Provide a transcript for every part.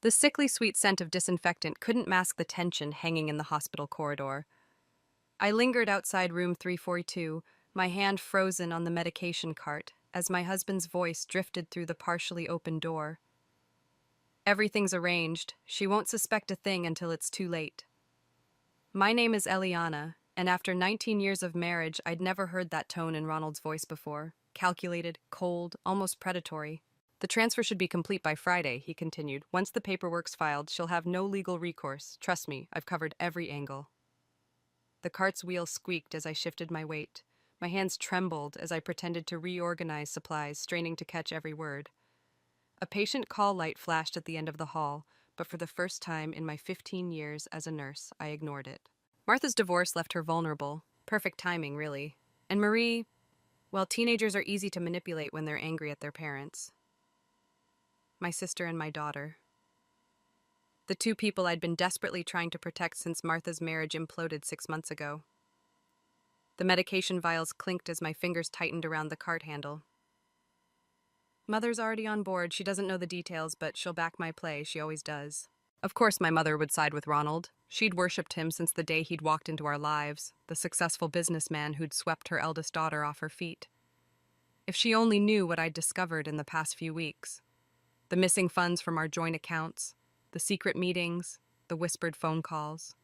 The sickly sweet scent of disinfectant couldn't mask the tension hanging in the hospital corridor. I lingered outside room 342, my hand frozen on the medication cart, as my husband's voice drifted through the partially open door. Everything's arranged. She won't suspect a thing until it's too late. My name is Eliana, and after 19 years of marriage, I'd never heard that tone in Ronald's voice before. Calculated, cold, almost predatory. The transfer should be complete by Friday, he continued. Once the paperwork's filed, she'll have no legal recourse. Trust me, I've covered every angle. The cart's wheels squeaked as I shifted my weight. My hands trembled as I pretended to reorganize supplies, straining to catch every word. A patient call light flashed at the end of the hall, but for the first time in my 15 years as a nurse, I ignored it. Martha's divorce left her vulnerable. Perfect timing, really. And Marie, well, teenagers are easy to manipulate when they're angry at their parents. My sister and my daughter. The two people I'd been desperately trying to protect since Martha's marriage imploded 6 months ago. The medication vials clinked as my fingers tightened around the cart handle. Mother's already on board. She doesn't know the details, but she'll back my play. She always does. Of course my mother would side with Ronald. She'd worshipped him since the day he'd walked into our lives, the successful businessman who'd swept her eldest daughter off her feet. If she only knew what I'd discovered in the past few weeks. The missing funds from our joint accounts, the secret meetings, the whispered phone calls.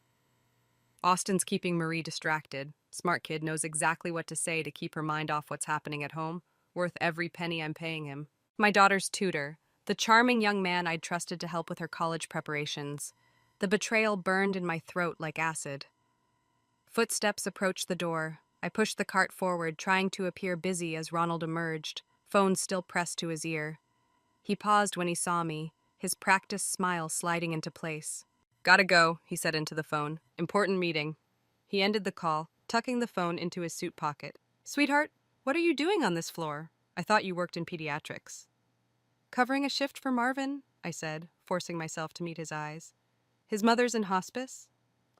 Austin's keeping Marie distracted. Smart kid, knows exactly what to say to keep her mind off what's happening at home, worth every penny I'm paying him. My daughter's tutor, the charming young man I'd trusted to help with her college preparations. The betrayal burned in my throat like acid. Footsteps approached the door. I pushed the cart forward, trying to appear busy as Ronald emerged, phone still pressed to his ear. He paused when he saw me, his practiced smile sliding into place. Gotta go, he said into the phone. Important meeting. He ended the call, tucking the phone into his suit pocket. Sweetheart, what are you doing on this floor? I thought you worked in pediatrics. Covering a shift for Marvin, I said, forcing myself to meet his eyes. His mother's in hospice?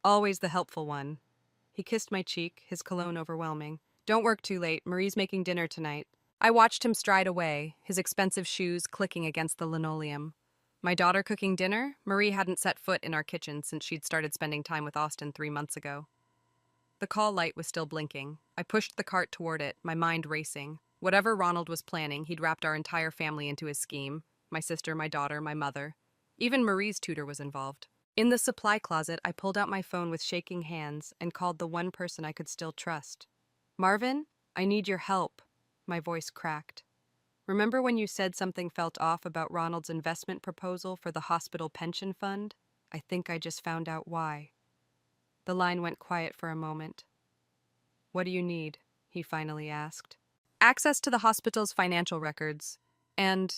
Always the helpful one. He kissed my cheek, his cologne overwhelming. Don't work too late. Marie's making dinner tonight. I watched him stride away, his expensive shoes clicking against the linoleum. My daughter cooking dinner? Marie hadn't set foot in our kitchen since she'd started spending time with Austin 3 months ago. The call light was still blinking. I pushed the cart toward it, my mind racing. Whatever Ronald was planning, he'd wrapped our entire family into his scheme. My sister, my daughter, my mother. Even Marie's tutor was involved. In the supply closet, I pulled out my phone with shaking hands and called the one person I could still trust. Marvin, I need your help. My voice cracked. Remember when you said something felt off about Ronald's investment proposal for the hospital pension fund? I think I just found out why. The line went quiet for a moment. What do you need? He finally asked. Access to the hospital's financial records. And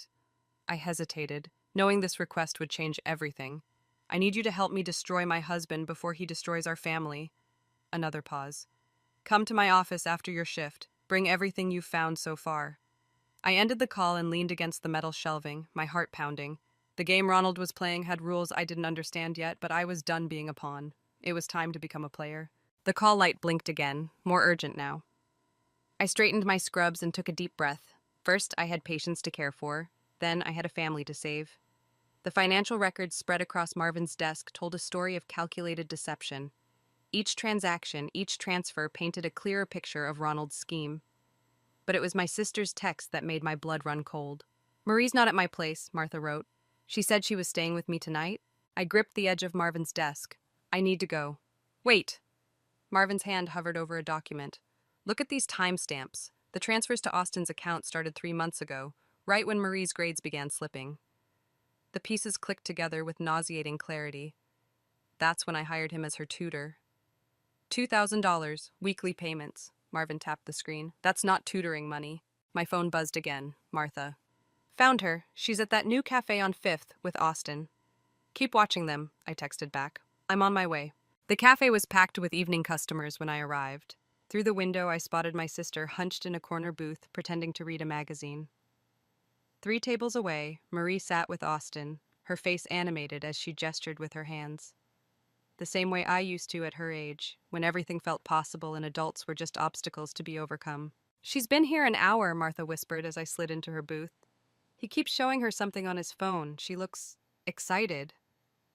I hesitated, knowing this request would change everything. I need you to help me destroy my husband before he destroys our family. Another pause. Come to my office after your shift. Bring everything you've found so far. I ended the call and leaned against the metal shelving, my heart pounding. The game Ronald was playing had rules I didn't understand yet, but I was done being a pawn. It was time to become a player. The call light blinked again, more urgent now. I straightened my scrubs and took a deep breath. First, I had patients to care for. Then, I had a family to save. The financial records spread across Marvin's desk told a story of calculated deception. Each transaction, each transfer painted a clearer picture of Ronald's scheme. But it was my sister's text that made my blood run cold. Marie's not at my place, Martha wrote. She said she was staying with me tonight. I gripped the edge of Marvin's desk. I need to go. Wait. Marvin's hand hovered over a document. Look at these timestamps. The transfers to Austin's account started 3 months ago, right when Marie's grades began slipping. The pieces clicked together with nauseating clarity. That's when I hired him as her tutor. $2,000, weekly payments. Marvin tapped the screen. That's not tutoring money. My phone buzzed again. Martha. Found her. She's at that new cafe on 5th with Austin. Keep watching them, I texted back. I'm on my way. The cafe was packed with evening customers when I arrived. Through the window, I spotted my sister hunched in a corner booth, pretending to read a magazine. 3 tables away, Marie sat with Austin, her face animated as she gestured with her hands. The same way I used to at her age, when everything felt possible and adults were just obstacles to be overcome. She's been here an hour, Martha whispered as I slid into her booth. He keeps showing her something on his phone. She looks Excited.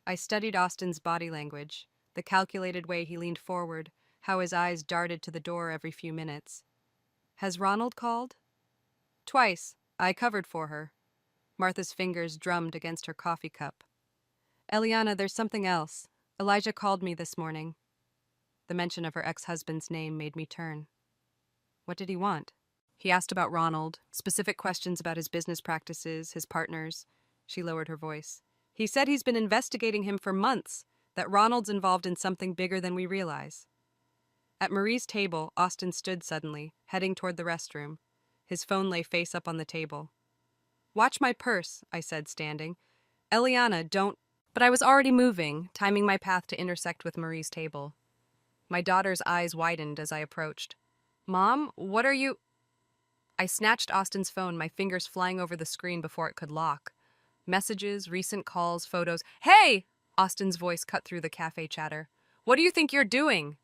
I studied Austin's body language, the calculated way he leaned forward, how his eyes darted to the door every few minutes. Has Ronald called? Twice. I covered for her. Martha's fingers drummed against her coffee cup. Eliana, there's something else. Elijah called me this morning. The mention of her ex-husband's name made me turn. What did he want? He asked about Ronald, specific questions about his business practices, his partners. She lowered her voice. He said he's been investigating him for months, that Ronald's involved in something bigger than we realize. At Marie's table, Austin stood suddenly, heading toward the restroom. His phone lay face up on the table. Watch my purse, I said, standing. Eliana, don't... But I was already moving, timing my path to intersect with Marie's table. My daughter's eyes widened as I approached. Mom, what are you... I snatched Austin's phone, my fingers flying over the screen before it could lock. Messages, recent calls, photos. Hey! Austin's voice cut through the cafe chatter. What do you think you're doing?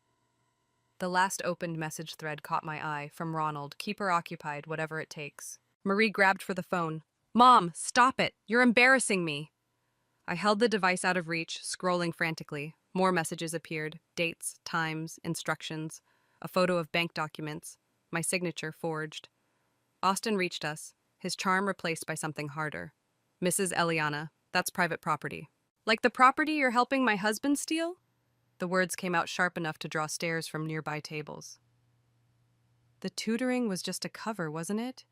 The last opened message thread caught my eye, from Ronald. Keep her occupied, whatever it takes. Marie grabbed for the phone. Mom, stop it! You're embarrassing me! I held the device out of reach, scrolling frantically. More messages appeared. Dates, times, instructions. A photo of bank documents. My signature forged. Austin reached us, his charm replaced by something harder. Mrs. Eliana, that's private property. Like the property you're helping my husband steal? The words came out sharp enough to draw stares from nearby tables. The tutoring was just a cover, wasn't it?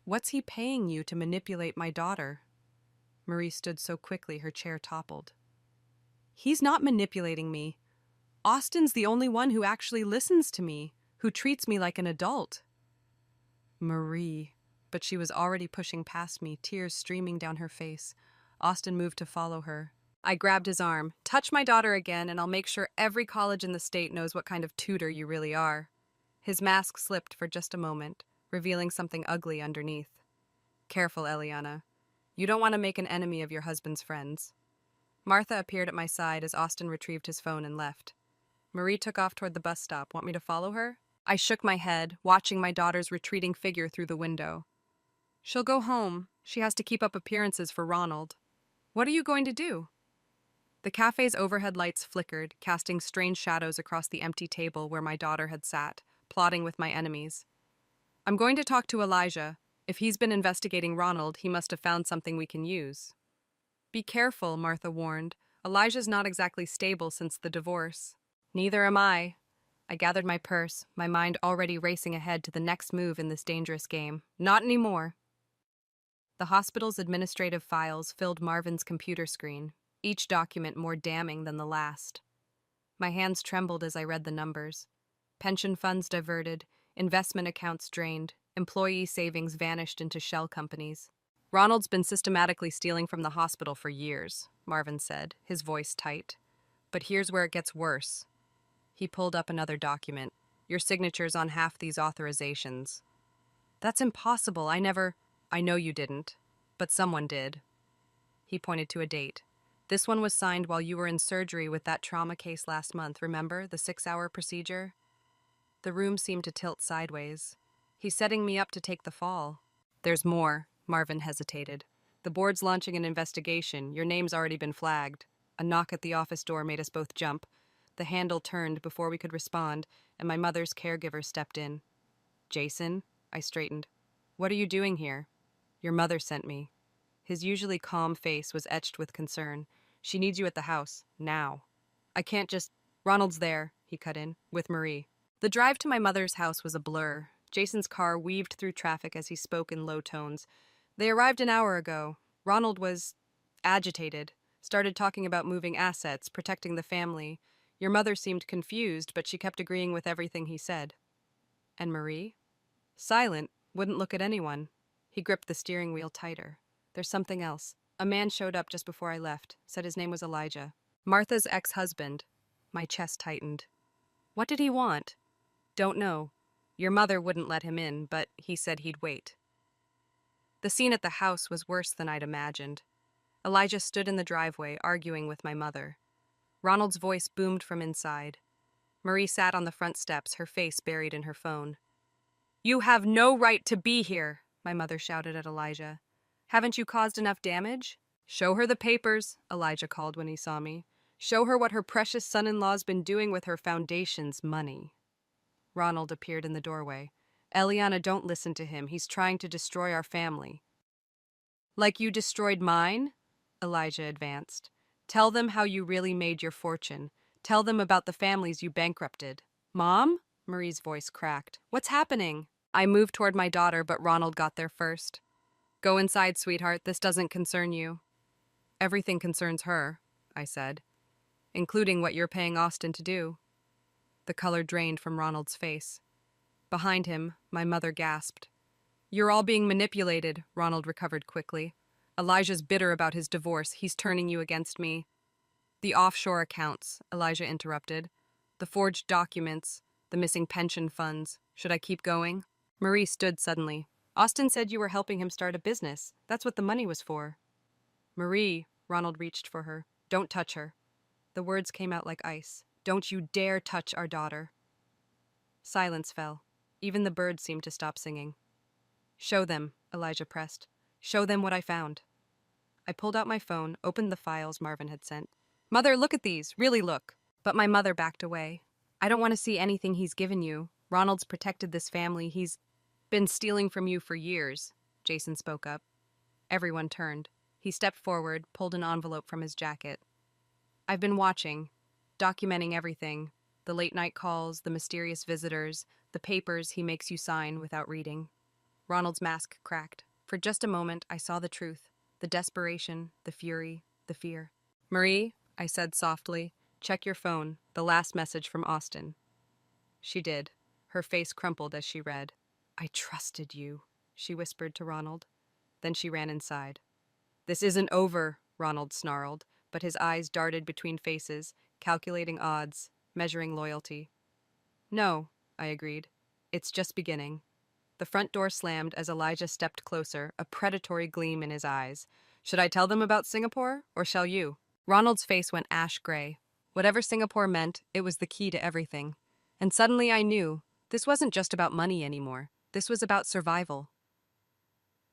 What's he paying you to manipulate my daughter? Marie stood so quickly her chair toppled. He's not manipulating me. Austin's the only one who actually listens to me, who treats me like an adult. Marie. But she was already pushing past me, tears streaming down her face. Austin moved to follow her. I grabbed his arm. Touch my daughter again, and I'll make sure every college in the state knows what kind of tutor you really are. His mask slipped for just a moment, revealing something ugly underneath. Careful, Eliana. You don't want to make an enemy of your husband's friends. Martha appeared at my side as Austin retrieved his phone and left. Marie took off toward the bus stop. Want me to follow her? I shook my head, watching my daughter's retreating figure through the window. She'll go home. She has to keep up appearances for Ronald. What are you going to do? The cafe's overhead lights flickered, casting strange shadows across the empty table where my daughter had sat, plotting with my enemies. I'm going to talk to Elijah. If he's been investigating Ronald, he must have found something we can use. Be careful, Martha warned. Elijah's not exactly stable since the divorce. Neither am I. I gathered my purse, my mind already racing ahead to the next move in this dangerous game. Not anymore. The hospital's administrative files filled Marvin's computer screen, each document more damning than the last. My hands trembled as I read the numbers. Pension funds diverted, investment accounts drained, employee savings vanished into shell companies. Ronald's been systematically stealing from the hospital for years, Marvin said, his voice tight. But here's where it gets worse. He pulled up another document. Your signature's on half these authorizations. That's impossible. I know you didn't, but someone did. He pointed to a date. This one was signed while you were in surgery with that trauma case last month, remember? The 6-hour procedure? The room seemed to tilt sideways. He's setting me up to take the fall. There's more, Marvin hesitated. The board's launching an investigation. Your name's already been flagged. A knock at the office door made us both jump. The handle turned before we could respond, and my mother's caregiver stepped in. Jason? I straightened. What are you doing here? Your mother sent me. His usually calm face was etched with concern. She needs you at the house, now. I can't just... Ronald's there, he cut in, with Marie. The drive to my mother's house was a blur. Jason's car weaved through traffic as he spoke in low tones. They arrived an hour ago. Ronald was agitated, started talking about moving assets, protecting the family. Your mother seemed confused, but she kept agreeing with everything he said. And Marie? Silent, wouldn't look at anyone. He gripped the steering wheel tighter. There's something else. A man showed up just before I left, said his name was Elijah. Martha's ex-husband. My chest tightened. What did he want? Don't know. Your mother wouldn't let him in, but he said he'd wait. The scene at the house was worse than I'd imagined. Elijah stood in the driveway, arguing with my mother. Ronald's voice boomed from inside. Marie sat on the front steps, her face buried in her phone. You have no right to be here, my mother shouted at Elijah. Haven't you caused enough damage? Show her the papers, Elijah called when he saw me. Show her what her precious son-in-law's been doing with her foundation's money. Ronald appeared in the doorway. Eliana, don't listen to him. He's trying to destroy our family. Like you destroyed mine? Elijah advanced. Tell them how you really made your fortune. Tell them about the families you bankrupted. Mom? Marie's voice cracked. What's happening? I moved toward my daughter, but Ronald got there first. Go inside, sweetheart. This doesn't concern you. Everything concerns her, I said, including what you're paying Austin to do. The color drained from Ronald's face. Behind him, my mother gasped. You're all being manipulated, Ronald recovered quickly. Elijah's bitter about his divorce. He's turning you against me. The offshore accounts, Elijah interrupted. The forged documents, the missing pension funds. Should I keep going? Marie stood suddenly. Austin said you were helping him start a business. That's what the money was for. Marie, Ronald reached for her. Don't touch her. The words came out like ice. Don't you dare touch our daughter. Silence fell. Even the birds seemed to stop singing. Show them, Elijah pressed. Show them what I found. I pulled out my phone, opened the files Marvin had sent. Mother, look at these. Really look. But my mother backed away. I don't want to see anything he's given you. Ronald's protected this family. He's been stealing from you for years, Jason spoke up. Everyone turned. He stepped forward, pulled an envelope from his jacket. I've been watching, documenting everything. The late-night calls, the mysterious visitors, the papers he makes you sign without reading. Ronald's mask cracked. For just a moment, I saw the truth. The desperation, the fury, the fear. Marie, I said softly, check your phone. The last message from Austin. She did. Her face crumpled as she read. I trusted you, she whispered to Ronald. Then she ran inside. This isn't over, Ronald snarled, but his eyes darted between faces, calculating odds, measuring loyalty. No, I agreed. It's just beginning. The front door slammed as Elijah stepped closer, a predatory gleam in his eyes. Should I tell them about Singapore, or shall you? Ronald's face went ash gray. Whatever Singapore meant, it was the key to everything. And suddenly I knew, this wasn't just about money anymore. This was about survival.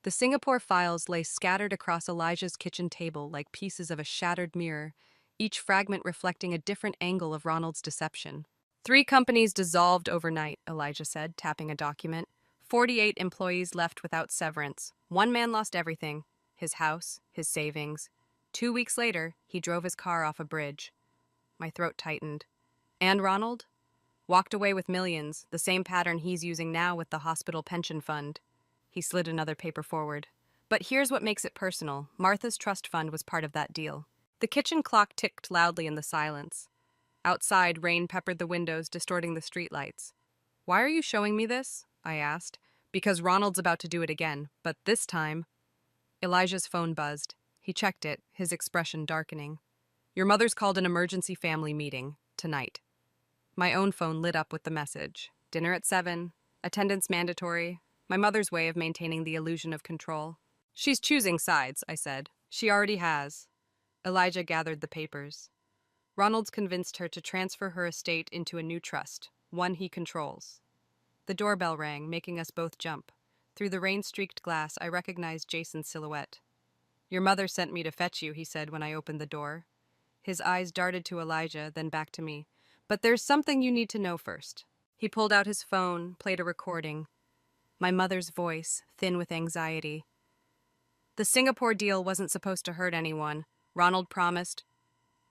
The Singapore files lay scattered across Elijah's kitchen table like pieces of a shattered mirror, each fragment reflecting a different angle of Ronald's deception. 3 companies dissolved overnight, Elijah said, tapping a document. 48 employees left without severance. 1 man lost everything, his house, his savings. 2 weeks later, he drove his car off a bridge. My throat tightened. And Ronald? Walked away with millions, the same pattern he's using now with the hospital pension fund. He slid another paper forward. But here's what makes it personal. Martha's trust fund was part of that deal. The kitchen clock ticked loudly in the silence. Outside, rain peppered the windows, distorting the streetlights. Why are you showing me this? I asked. Because Ronald's about to do it again, but this time... Elijah's phone buzzed. He checked it, his expression darkening. Your mother's called an emergency family meeting, tonight. My own phone lit up with the message. Dinner at 7, attendance mandatory, my mother's way of maintaining the illusion of control. She's choosing sides, I said. She already has. Elijah gathered the papers. Ronald's convinced her to transfer her estate into a new trust, one he controls. The doorbell rang, making us both jump. Through the rain-streaked glass, I recognized Jason's silhouette. Your mother sent me to fetch you, he said when I opened the door. His eyes darted to Elijah, then back to me. But there's something you need to know first. He pulled out his phone, played a recording. My mother's voice, thin with anxiety. The Singapore deal wasn't supposed to hurt anyone. Ronald promised.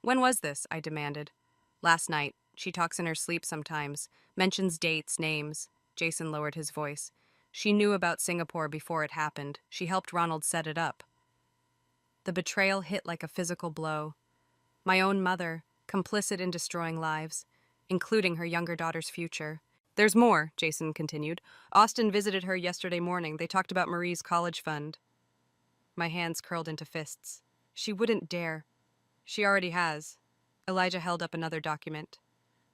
When was this? I demanded. Last night. She talks in her sleep sometimes. Mentions dates, names. Jason lowered his voice. She knew about Singapore before it happened. She helped Ronald set it up. The betrayal hit like a physical blow. My own mother, complicit in destroying lives, including her younger daughter's future. There's more, Jason continued. Austin visited her yesterday morning. They talked about Marie's college fund. My hands curled into fists. She wouldn't dare. She already has. Elijah held up another document.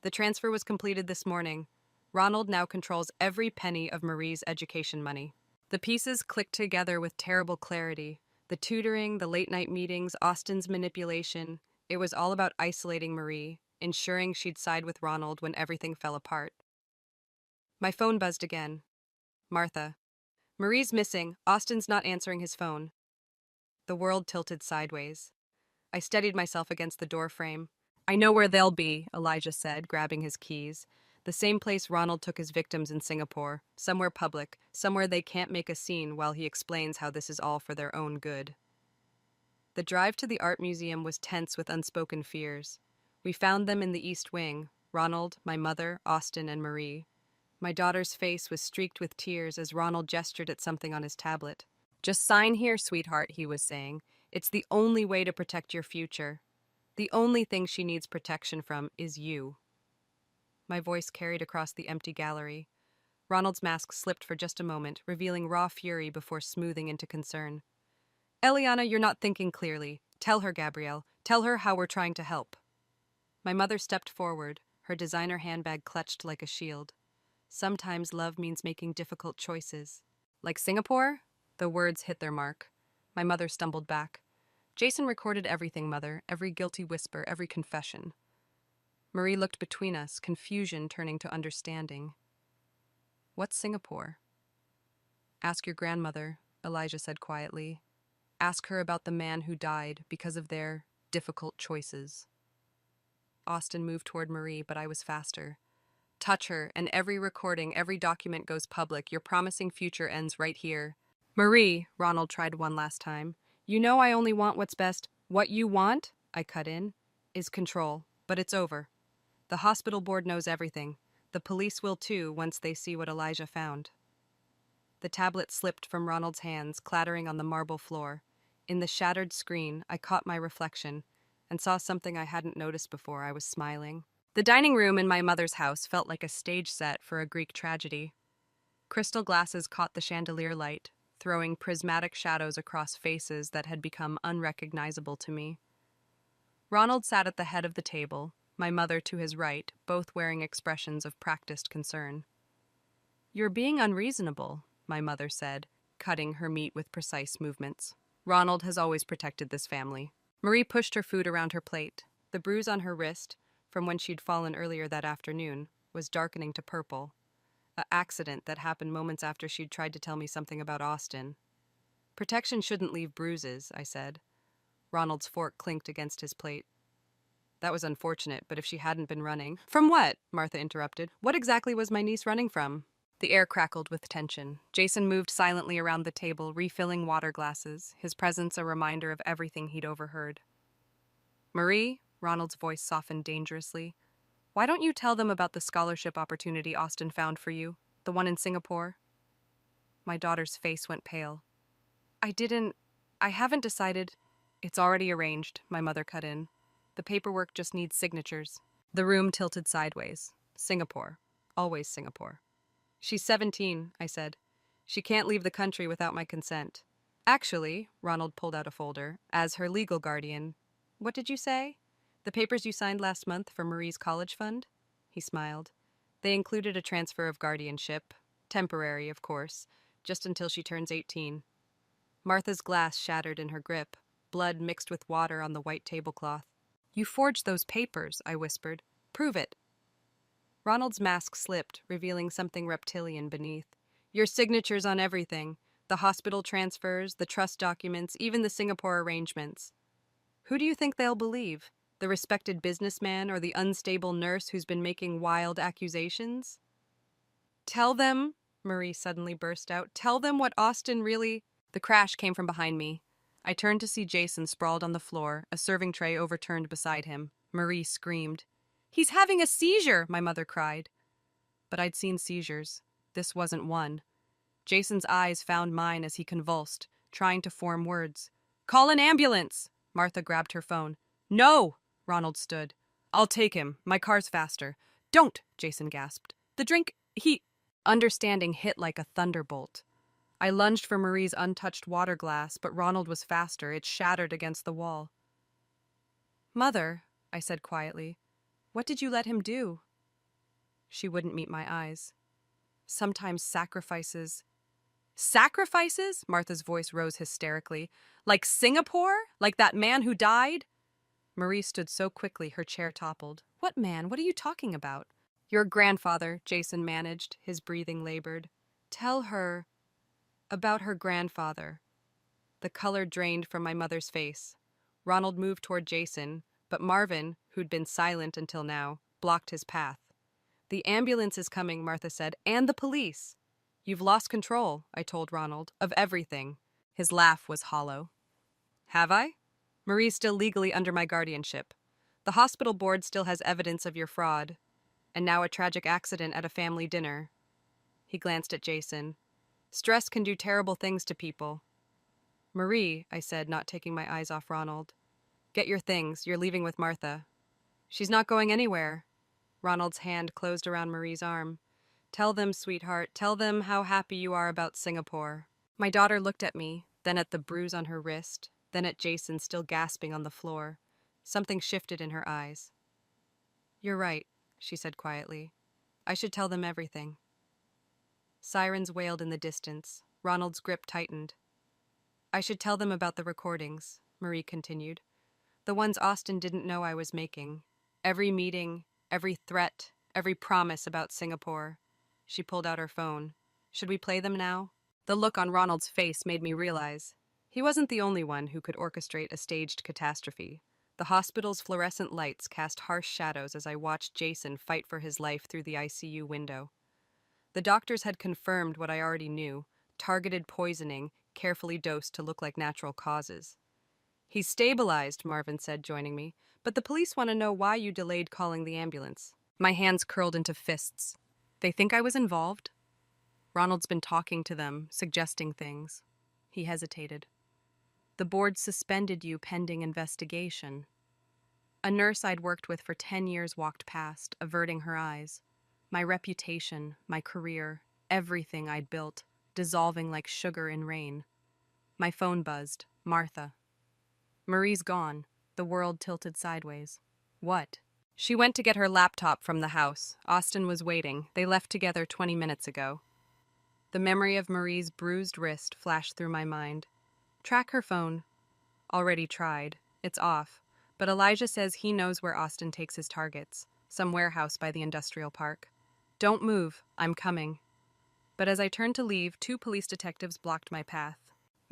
The transfer was completed this morning. Ronald now controls every penny of Marie's education money. The pieces clicked together with terrible clarity. The tutoring, the late-night meetings, Austin's manipulation. It was all about isolating Marie, ensuring she'd side with Ronald when everything fell apart. My phone buzzed again. Martha. Marie's missing. Austin's not answering his phone. The world tilted sideways. I steadied myself against the doorframe. I know where they'll be, Elijah said, grabbing his keys. The same place Ronald took his victims in Singapore. Somewhere public, somewhere they can't make a scene while he explains how this is all for their own good. The drive to the art museum was tense with unspoken fears. We found them in the East Wing, Ronald, my mother, Austin, and Marie. My daughter's face was streaked with tears as Ronald gestured at something on his tablet. "Just sign here, sweetheart," he was saying. "It's the only way to protect your future. The only thing she needs protection from is you." My voice carried across the empty gallery. Ronald's mask slipped for just a moment, revealing raw fury before smoothing into concern. "Eliana, you're not thinking clearly. Tell her, Gabrielle. Tell her how we're trying to help." My mother stepped forward, her designer handbag clutched like a shield. "Sometimes love means making difficult choices." "Like Singapore?" The words hit their mark. My mother stumbled back. "Jason recorded everything, Mother, every guilty whisper, every confession." Marie looked between us, confusion turning to understanding. "What's Singapore?" "Ask your grandmother," Elijah said quietly. "Ask her about the man who died because of their difficult choices." Austin moved toward Marie, but I was faster. "Touch her, and every recording, every document goes public. Your promising future ends right here." "Marie," Ronald tried one last time. "You know I only want what's best." "What you want," I cut in, "is control. But it's over. The hospital board knows everything. The police will too once they see what Elijah found." The tablet slipped from Ronald's hands, clattering on the marble floor. In the shattered screen, I caught my reflection and saw something I hadn't noticed before. I was smiling. The dining room in my mother's house felt like a stage set for a Greek tragedy. Crystal glasses caught the chandelier light, throwing prismatic shadows across faces that had become unrecognizable to me. Ronald sat at the head of the table, my mother to his right, both wearing expressions of practiced concern. "You're being unreasonable," my mother said, cutting her meat with precise movements. "Ronald has always protected this family." Marie pushed her food around her plate. The bruise on her wrist, from when she'd fallen earlier that afternoon, was darkening to purple. An accident that happened moments after she'd tried to tell me something about Austin. "Protection shouldn't leave bruises," I said. Ronald's fork clinked against his plate. "That was unfortunate, but if she hadn't been running—" "From what?" Martha interrupted. "What exactly was my niece running from?" The air crackled with tension. Jason moved silently around the table, refilling water glasses, his presence a reminder of everything he'd overheard. "Marie," Ronald's voice softened dangerously, "why don't you tell them about the scholarship opportunity Austin found for you, the one in Singapore?" My daughter's face went pale. I haven't decided." "It's already arranged," my mother cut in. "The paperwork just needs signatures." The room tilted sideways. Singapore. Always Singapore. "She's 17, I said. "She can't leave the country without my consent." "Actually," Ronald pulled out a folder, "as her legal guardian—" "What did you say?" "The papers you signed last month for Marie's college fund?" He smiled. "They included a transfer of guardianship. Temporary, of course, just until she turns 18. Martha's glass shattered in her grip, blood mixed with water on the white tablecloth. "You forged those papers," I whispered. "Prove it." Ronald's mask slipped, revealing something reptilian beneath. "Your signatures on everything. The hospital transfers, the trust documents, even the Singapore arrangements. Who do you think they'll believe? The respected businessman or the unstable nurse who's been making wild accusations?" "Tell them," Marie suddenly burst out, "tell them what Austin really—" The crash came from behind me. I turned to see Jason sprawled on the floor, a serving tray overturned beside him. Marie screamed. "He's having a seizure!" my mother cried. But I'd seen seizures. This wasn't one. Jason's eyes found mine as he convulsed, trying to form words. "Call an ambulance!" Martha grabbed her phone. "No!" Ronald stood. "I'll take him. My car's faster." "Don't!" Jason gasped. "The drink, he—" Understanding hit like a thunderbolt. I lunged for Marie's untouched water glass, but Ronald was faster. It shattered against the wall. "Mother," I said quietly, "what did you let him do?" She wouldn't meet my eyes. "Sometimes sacrifices—" "Sacrifices?" Martha's voice rose hysterically. "Like Singapore? Like that man who died?" Marie stood so quickly her chair toppled. "What man? What are you talking about?" "Your grandfather," Jason managed, his breathing labored. "Tell her about her grandfather." The color drained from my mother's face. Ronald moved toward Jason, but Marvin, who'd been silent until now, blocked his path. "The ambulance is coming," Martha said, "and the police." "You've lost control," I told Ronald, "of everything." His laugh was hollow. "Have I? Marie's still legally under my guardianship. The hospital board still has evidence of your fraud. And now a tragic accident at a family dinner." He glanced at Jason. "Stress can do terrible things to people." "Marie," I said, not taking my eyes off Ronald. "Get your things. You're leaving with Martha." "She's not going anywhere." Ronald's hand closed around Marie's arm. "Tell them, sweetheart, tell them how happy you are about Singapore." My daughter looked at me, then at the bruise on her wrist, then at Jason still gasping on the floor. Something shifted in her eyes. "You're right," she said quietly. "I should tell them everything." Sirens wailed in the distance. Ronald's grip tightened. "I should tell them about the recordings," Marie continued. "The ones Austin didn't know I was making. Every meeting, every threat, every promise about Singapore." She pulled out her phone. "Should we play them now?" The look on Ronald's face made me realize he wasn't the only one who could orchestrate a staged catastrophe. The hospital's fluorescent lights cast harsh shadows as I watched Jason fight for his life through the ICU window. The doctors had confirmed what I already knew: targeted poisoning, carefully dosed to look like natural causes. "He's stabilized," Marvin said, joining me, "but the police want to know why you delayed calling the ambulance." My hands curled into fists. "They think I was involved? Ronald's been talking to them, suggesting things." He hesitated. "The board suspended you pending investigation." A nurse I'd worked with for 10 years walked past, averting her eyes. My reputation, my career, everything I'd built, dissolving like sugar in rain. My phone buzzed. Martha. "Marie's gone." The world tilted sideways. "What?" "She went to get her laptop from the house. Austin was waiting. They left together 20 minutes ago." The memory of Marie's bruised wrist flashed through my mind. "Track her phone." "Already tried. It's off. But Elijah says he knows where Austin takes his targets. Some warehouse by the industrial park." "Don't move. I'm coming." But as I turned to leave, 2 police detectives blocked my path.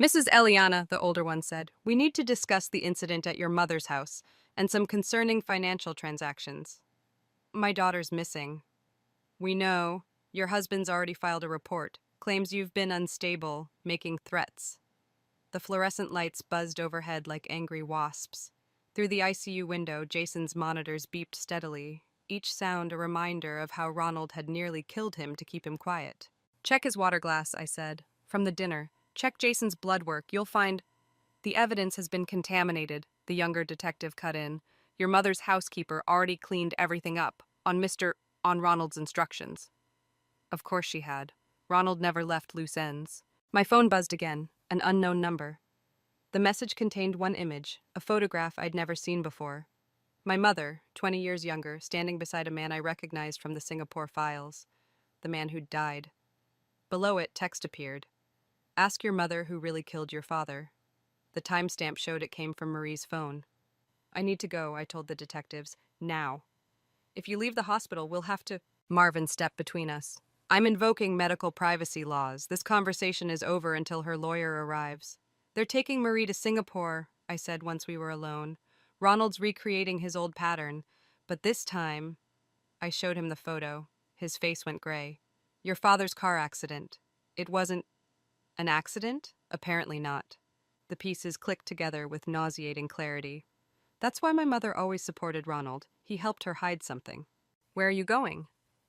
"Mrs. Eliana," the older one said, "we need to discuss the incident at your mother's house and some concerning financial transactions." "My daughter's missing." "We know. Your husband's already filed a report. Claims you've been unstable, making threats." The fluorescent lights buzzed overhead like angry wasps. Through the ICU window, Jason's monitors beeped steadily, each sound a reminder of how Ronald had nearly killed him to keep him quiet. "Check his water glass," I said. "From the dinner. Check Jason's blood work. You'll find—" "The evidence has been contaminated," the younger detective cut in. "Your mother's housekeeper already cleaned everything up, on Ronald's instructions." Of course she had. Ronald never left loose ends. My phone buzzed again, an unknown number. The message contained one image, a photograph I'd never seen before. My mother, 20 years younger, standing beside a man I recognized from the Singapore files. The man who'd died. Below it, text appeared. "Ask your mother who really killed your father." The timestamp showed it came from Marie's phone. "I need to go," I told the detectives. "Now. If you leave the hospital, we'll have to—" Marvin stepped between us. "I'm invoking medical privacy laws. This conversation is over until her lawyer arrives." "They're taking Marie to Singapore," I said once we were alone. "Ronald's recreating his old pattern. But this time—" I showed him the photo. His face went gray. "Your father's car accident. It wasn't an accident? Apparently not." The pieces clicked together with nauseating clarity. That's why my mother always supported Ronald. He helped her hide something. "Where are you going?"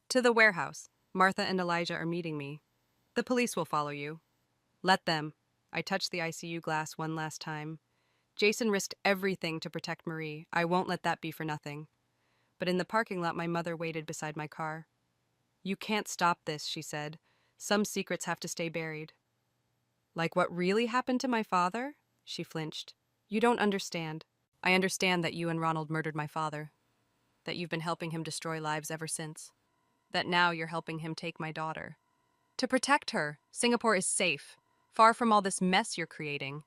"To the warehouse. Martha and Elijah are meeting me." "The police will follow you." "Let them." I touched the ICU glass one last time. "Jason risked everything to protect Marie. I won't let that be for nothing." But in the parking lot, my mother waited beside my car. "You can't stop this," she said. "Some secrets have to stay buried." "Like what really happened to my father?" She flinched. "You don't understand." "I understand that you and Ronald murdered my father. That you've been helping him destroy lives ever since. That now you're helping him take my daughter. To protect her, Singapore is safe, far from all this mess you're creating.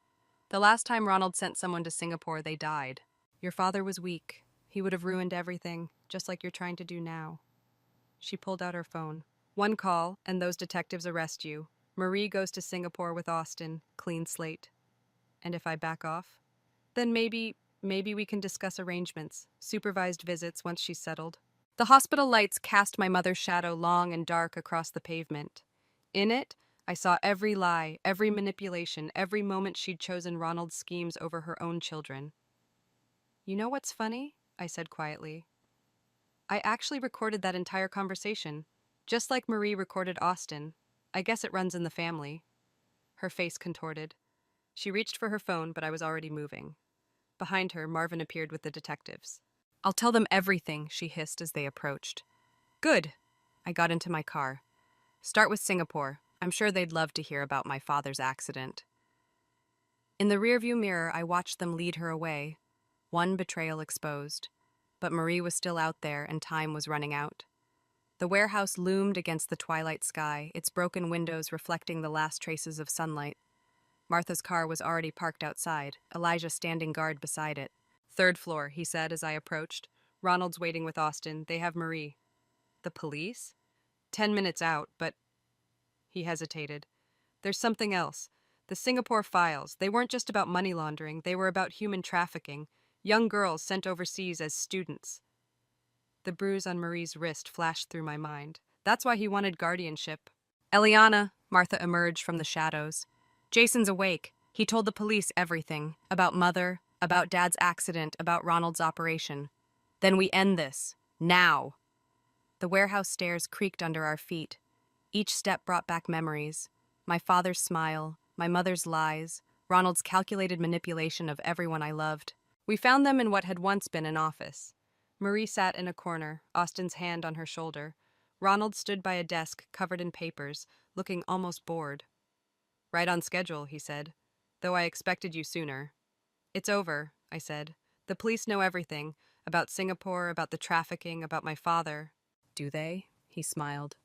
The last time Ronald sent someone to Singapore, they died. Your father was weak. He would have ruined everything, just like you're trying to do now." She pulled out her phone. "One call, and those detectives arrest you. Marie goes to Singapore with Austin, clean slate." And if I back off? Then maybe we can discuss arrangements, supervised visits once she's settled. The hospital lights cast my mother's shadow long and dark across the pavement. In it, I saw every lie, every manipulation, every moment she'd chosen Ronald's schemes over her own children. You know what's funny? I said quietly. I actually recorded that entire conversation, just like Marie recorded Austin. I guess it runs in the family. Her face contorted. She reached for her phone, but I was already moving. Behind her, Marvin appeared with the detectives. I'll tell them everything, she hissed as they approached. Good. I got into my car. Start with Singapore. I'm sure they'd love to hear about my father's accident. In the rearview mirror, I watched them lead her away, one betrayal exposed. But Marie was still out there, and time was running out. The warehouse loomed against the twilight sky, its broken windows reflecting the last traces of sunlight. Martha's car was already parked outside, Elijah standing guard beside it. Third floor, he said as I approached. Ronald's waiting with Austin. They have Marie. The police? 10 minutes out, but... He hesitated. There's something else. The Singapore files. They weren't just about money laundering. They were about human trafficking. Young girls sent overseas as students. The bruise on Marie's wrist flashed through my mind. That's why he wanted guardianship. Eliana, Martha emerged from the shadows. Jason's awake. He told the police everything. About Mother, about Dad's accident, about Ronald's operation. Then we end this. Now. The warehouse stairs creaked under our feet. Each step brought back memories. My father's smile, my mother's lies, Ronald's calculated manipulation of everyone I loved. We found them in what had once been an office. Marie sat in a corner, Austin's hand on her shoulder. Ronald stood by a desk covered in papers, looking almost bored. Right on schedule, he said, though I expected you sooner. It's over, I said. The police know everything, about Singapore, about the trafficking, about my father. Do they? He smiled.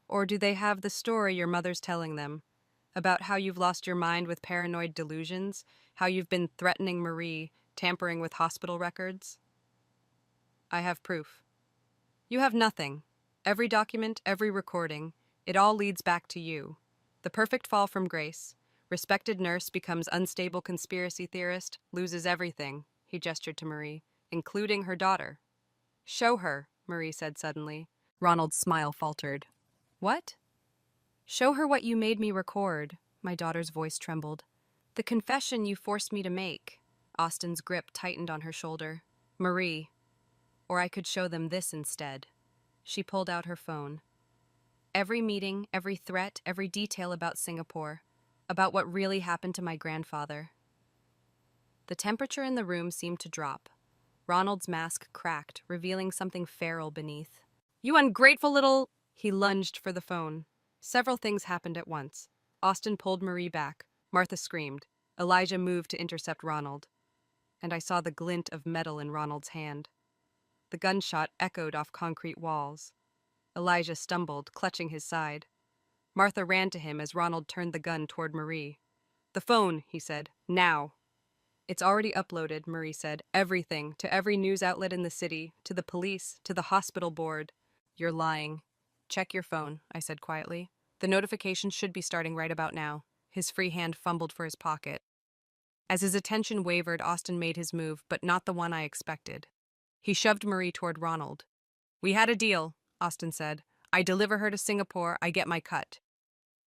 Or do they have the story your mother's telling them? About how you've lost your mind with paranoid delusions, how you've been threatening Marie, tampering with hospital records? I have proof. You have nothing. Every document, every recording, it all leads back to you. The perfect fall from grace. Respected nurse becomes unstable conspiracy theorist, loses everything, he gestured to Marie, including her daughter. Show her, Marie said suddenly. Ronald's smile faltered. What? Show her what you made me record, my daughter's voice trembled. The confession you forced me to make. Austin's grip tightened on her shoulder. Marie. Or I could show them this instead. She pulled out her phone. Every meeting, every threat, every detail about Singapore, about what really happened to my grandfather. The temperature in the room seemed to drop. Ronald's mask cracked, revealing something feral beneath. You ungrateful little... He lunged for the phone. Several things happened at once. Austin pulled Marie back. Martha screamed. Elijah moved to intercept Ronald. And I saw the glint of metal in Ronald's hand. The gunshot echoed off concrete walls. Elijah stumbled, clutching his side. Martha ran to him as Ronald turned the gun toward Marie. The phone, he said. Now. It's already uploaded, Marie said. Everything, to every news outlet in the city, to the police, to the hospital board. You're lying. Check your phone, I said quietly. The notifications should be starting right about now. His free hand fumbled for his pocket. As his attention wavered, Austin made his move, but not the one I expected. He shoved Marie toward Ronald. We had a deal, Austin said. I deliver her to Singapore, I get my cut.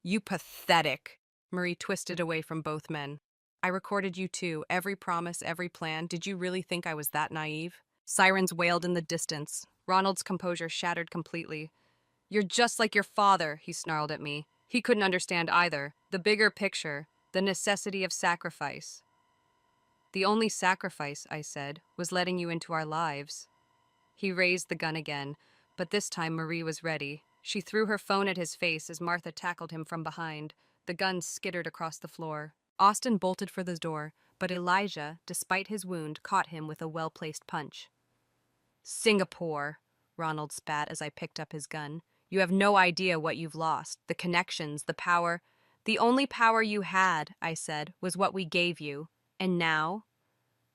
You pathetic. Marie twisted away from both men. I recorded you too, every promise, every plan. Did you really think I was that naive? Sirens wailed in the distance. Ronald's composure shattered completely. You're just like your father, he snarled at me. He couldn't understand either. The bigger picture, the necessity of sacrifice. The only sacrifice, I said, was letting you into our lives. He raised the gun again, but this time Marie was ready. She threw her phone at his face as Martha tackled him from behind. The gun skittered across the floor. Austin bolted for the door, but Elijah, despite his wound, caught him with a well-placed punch. Singapore, Ronald spat as I picked up his gun. You have no idea what you've lost. The connections, the power. The only power you had, I said, was what we gave you. And now?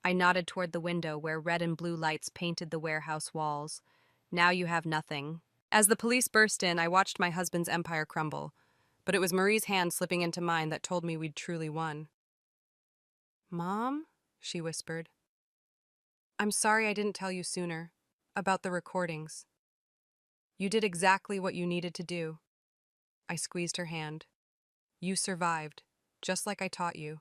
I nodded toward the window where red and blue lights painted the warehouse walls. Now you have nothing. As the police burst in, I watched my husband's empire crumble. But it was Marie's hand slipping into mine that told me we'd truly won. Mom? She whispered. I'm sorry I didn't tell you sooner. About the recordings. You did exactly what you needed to do. I squeezed her hand. You survived, just like I taught you.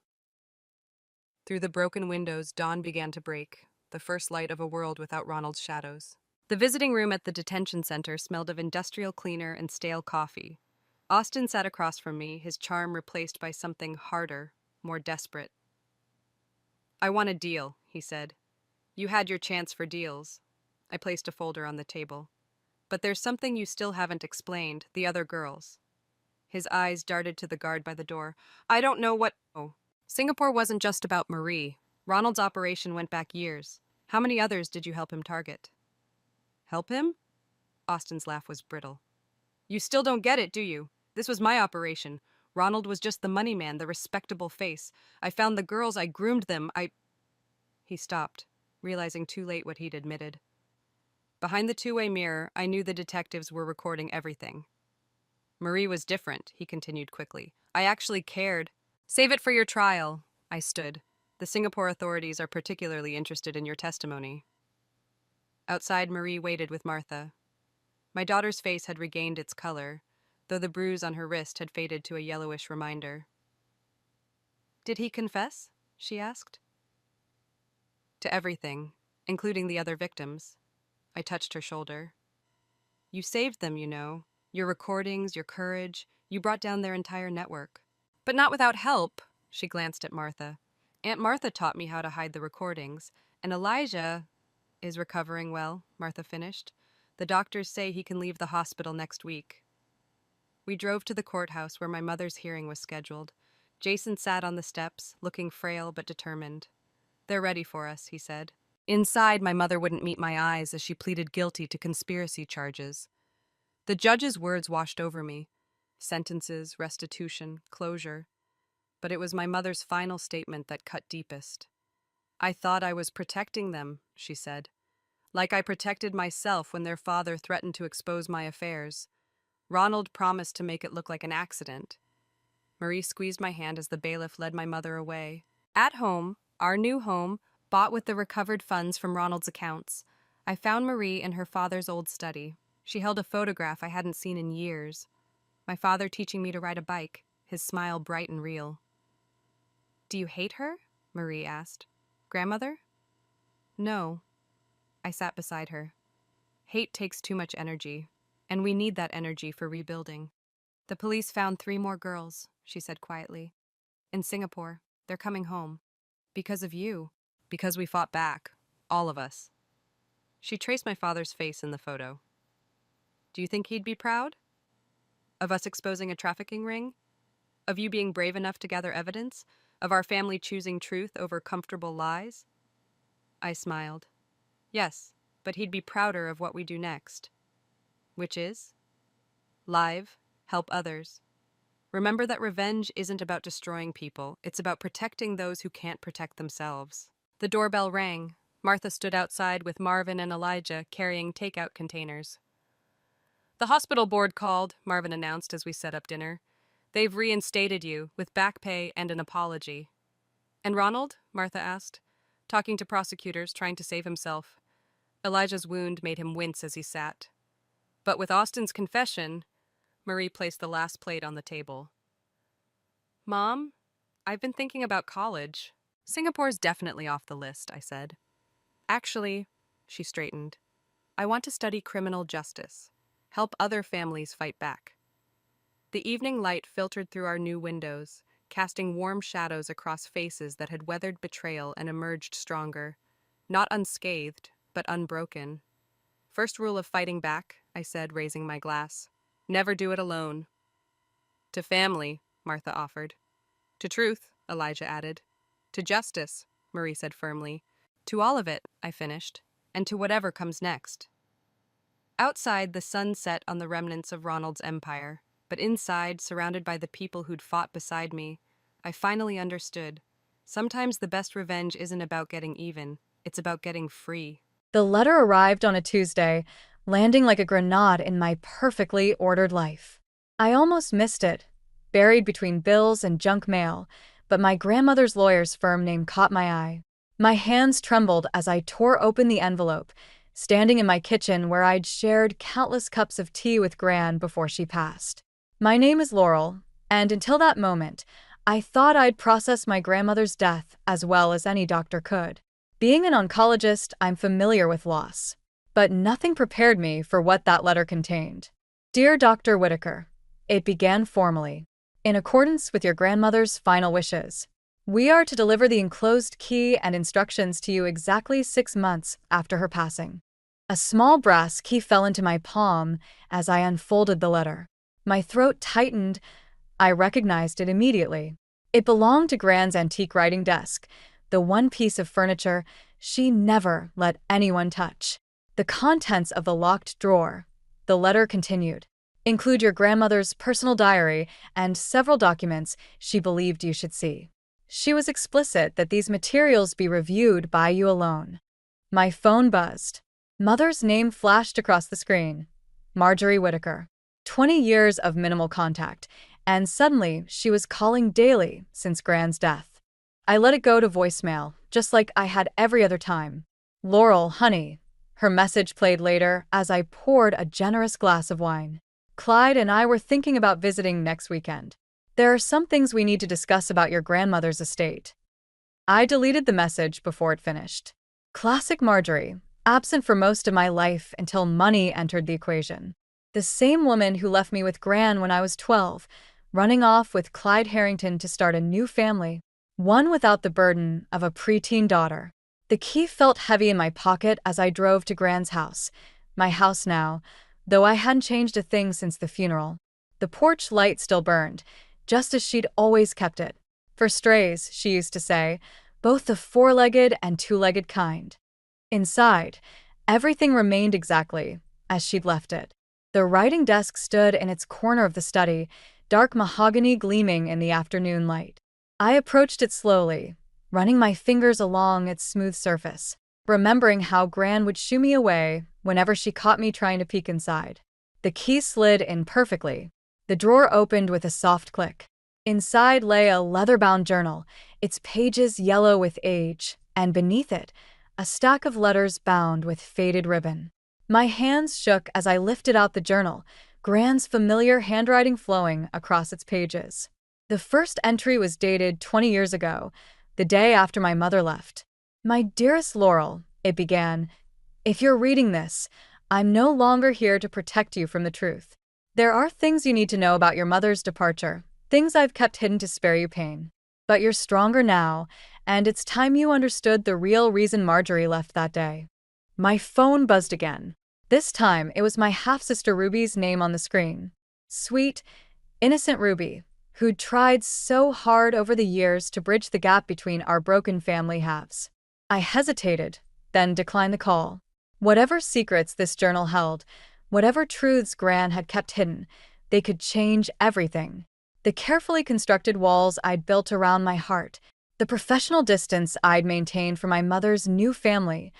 Through the broken windows, dawn began to break, the first light of a world without Ronald's shadows. The visiting room at the detention center smelled of industrial cleaner and stale coffee. Austin sat across from me, his charm replaced by something harder, more desperate. I want a deal, he said. You had your chance for deals. I placed a folder on the table. But there's something you still haven't explained, the other girls. His eyes darted to the guard by the door. I don't know what. Oh. Singapore wasn't just about Marie. Ronald's operation went back years. How many others did you help him target? Help him? Austin's laugh was brittle. You still don't get it, do you? This was my operation. Ronald was just the money man, the respectable face. I found the girls, I groomed them, He stopped, realizing too late what he'd admitted. Behind the two-way mirror, I knew the detectives were recording everything. Marie was different, he continued quickly. I actually cared. Save it for your trial, I stood. The Singapore authorities are particularly interested in your testimony. Outside, Marie waited with Martha. My daughter's face had regained its color, though the bruise on her wrist had faded to a yellowish reminder. Did he confess? She asked. To everything, including the other victims. I touched her shoulder. You saved them, you know. Your recordings, your courage, you brought down their entire network. But not without help, she glanced at Martha. Aunt Martha taught me how to hide the recordings, and Elijah is recovering well, Martha finished. The doctors say he can leave the hospital next week. We drove to the courthouse where my mother's hearing was scheduled. Jason sat on the steps, looking frail but determined. They're ready for us, he said. Inside, my mother wouldn't meet my eyes as she pleaded guilty to conspiracy charges. The judge's words washed over me. Sentences, restitution, closure. But it was my mother's final statement that cut deepest. I thought I was protecting them, she said. Like I protected myself when their father threatened to expose my affairs. Ronald promised to make it look like an accident. Marie squeezed my hand as the bailiff led my mother away. At home, our new home, bought with the recovered funds from Ronald's accounts, I found Marie in her father's old study. She held a photograph I hadn't seen in years. My father teaching me to ride a bike, his smile bright and real. Do you hate her? Marie asked. Grandmother? No. I sat beside her. Hate takes too much energy, and we need that energy for rebuilding. The police found 3 more girls, she said quietly. In Singapore. They're coming home. Because of you. Because we fought back. All of us. She traced my father's face in the photo. Do you think he'd be proud? Of us exposing a trafficking ring? Of you being brave enough to gather evidence? Of our family choosing truth over comfortable lies? I smiled. Yes, but he'd be prouder of what we do next. Which is? Live, help others. Remember that revenge isn't about destroying people, it's about protecting those who can't protect themselves. The doorbell rang. Martha stood outside with Marvin and Elijah carrying takeout containers. The hospital board called, Marvin announced as we set up dinner. They've reinstated you, with back pay and an apology. And Ronald? Martha asked, talking to prosecutors, trying to save himself. Elijah's wound made him wince as he sat. But with Austin's confession, Marie placed the last plate on the table. Mom, I've been thinking about college. Singapore's definitely off the list, I said. Actually, she straightened, I want to study criminal justice, help other families fight back. The evening light filtered through our new windows, casting warm shadows across faces that had weathered betrayal and emerged stronger. Not unscathed, but unbroken. First rule of fighting back, I said, raising my glass. Never do it alone. To family, Martha offered. To truth, Elijah added. To justice, Marie said firmly. To all of it, I finished, and to whatever comes next. Outside, the sun set on the remnants of Ronald's empire, but inside, surrounded by the people who'd fought beside me, I finally understood. Sometimes the best revenge isn't about getting even, it's about getting free. The letter arrived on a Tuesday, landing like a grenade in my perfectly ordered life. I almost missed it, buried between bills and junk mail, but my grandmother's lawyer's firm name caught my eye. My hands trembled as I tore open the envelope, standing in my kitchen where I'd shared countless cups of tea with Gran before she passed. My name is Laurel, and until that moment, I thought I'd process my grandmother's death as well as any doctor could. Being an oncologist, I'm familiar with loss. But nothing prepared me for what that letter contained. Dear Dr. Whitaker, it began formally. In accordance with your grandmother's final wishes, we are to deliver the enclosed key and instructions to you exactly 6 months after her passing. A small brass key fell into my palm as I unfolded the letter. My throat tightened. I recognized it immediately. It belonged to Gran's antique writing desk, the one piece of furniture she never let anyone touch. The contents of the locked drawer, the letter continued, include your grandmother's personal diary and several documents she believed you should see. She was explicit that these materials be reviewed by you alone. My phone buzzed. Mother's name flashed across the screen. Marjorie Whitaker. 20 years of minimal contact, and suddenly she was calling daily since Gran's death. I let it go to voicemail, just like I had every other time. Laurel, honey. Her message played later as I poured a generous glass of wine. Clyde and I were thinking about visiting next weekend. There are some things we need to discuss about your grandmother's estate. I deleted the message before it finished. Classic Marjorie, absent for most of my life until money entered the equation. The same woman who left me with Gran when I was 12, running off with Clyde Harrington to start a new family, one without the burden of a preteen daughter. The key felt heavy in my pocket as I drove to Gran's house, my house now, though I hadn't changed a thing since the funeral. The porch light still burned, just as she'd always kept it. For strays, she used to say, both the four-legged and two-legged kind. Inside, everything remained exactly as she'd left it. The writing desk stood in its corner of the study, dark mahogany gleaming in the afternoon light. I approached it slowly, running my fingers along its smooth surface, remembering how Gran would shoo me away whenever she caught me trying to peek inside. The key slid in perfectly. The drawer opened with a soft click. Inside lay a leather-bound journal, its pages yellow with age, and beneath it, a stack of letters bound with faded ribbon. My hands shook as I lifted out the journal, Gran's familiar handwriting flowing across its pages. The first entry was dated 20 years ago, the day after my mother left. My dearest Laurel, it began, if you're reading this, I'm no longer here to protect you from the truth. There are things you need to know about your mother's departure, things I've kept hidden to spare you pain. But you're stronger now, and it's time you understood the real reason Marjorie left that day. My phone buzzed again. This time, it was my half-sister Ruby's name on the screen. Sweet, innocent Ruby, who'd tried so hard over the years to bridge the gap between our broken family halves. I hesitated, then declined the call. Whatever secrets this journal held, whatever truths Gran had kept hidden, they could change everything. The carefully constructed walls I'd built around my heart, the professional distance I'd maintained from my mother's new family,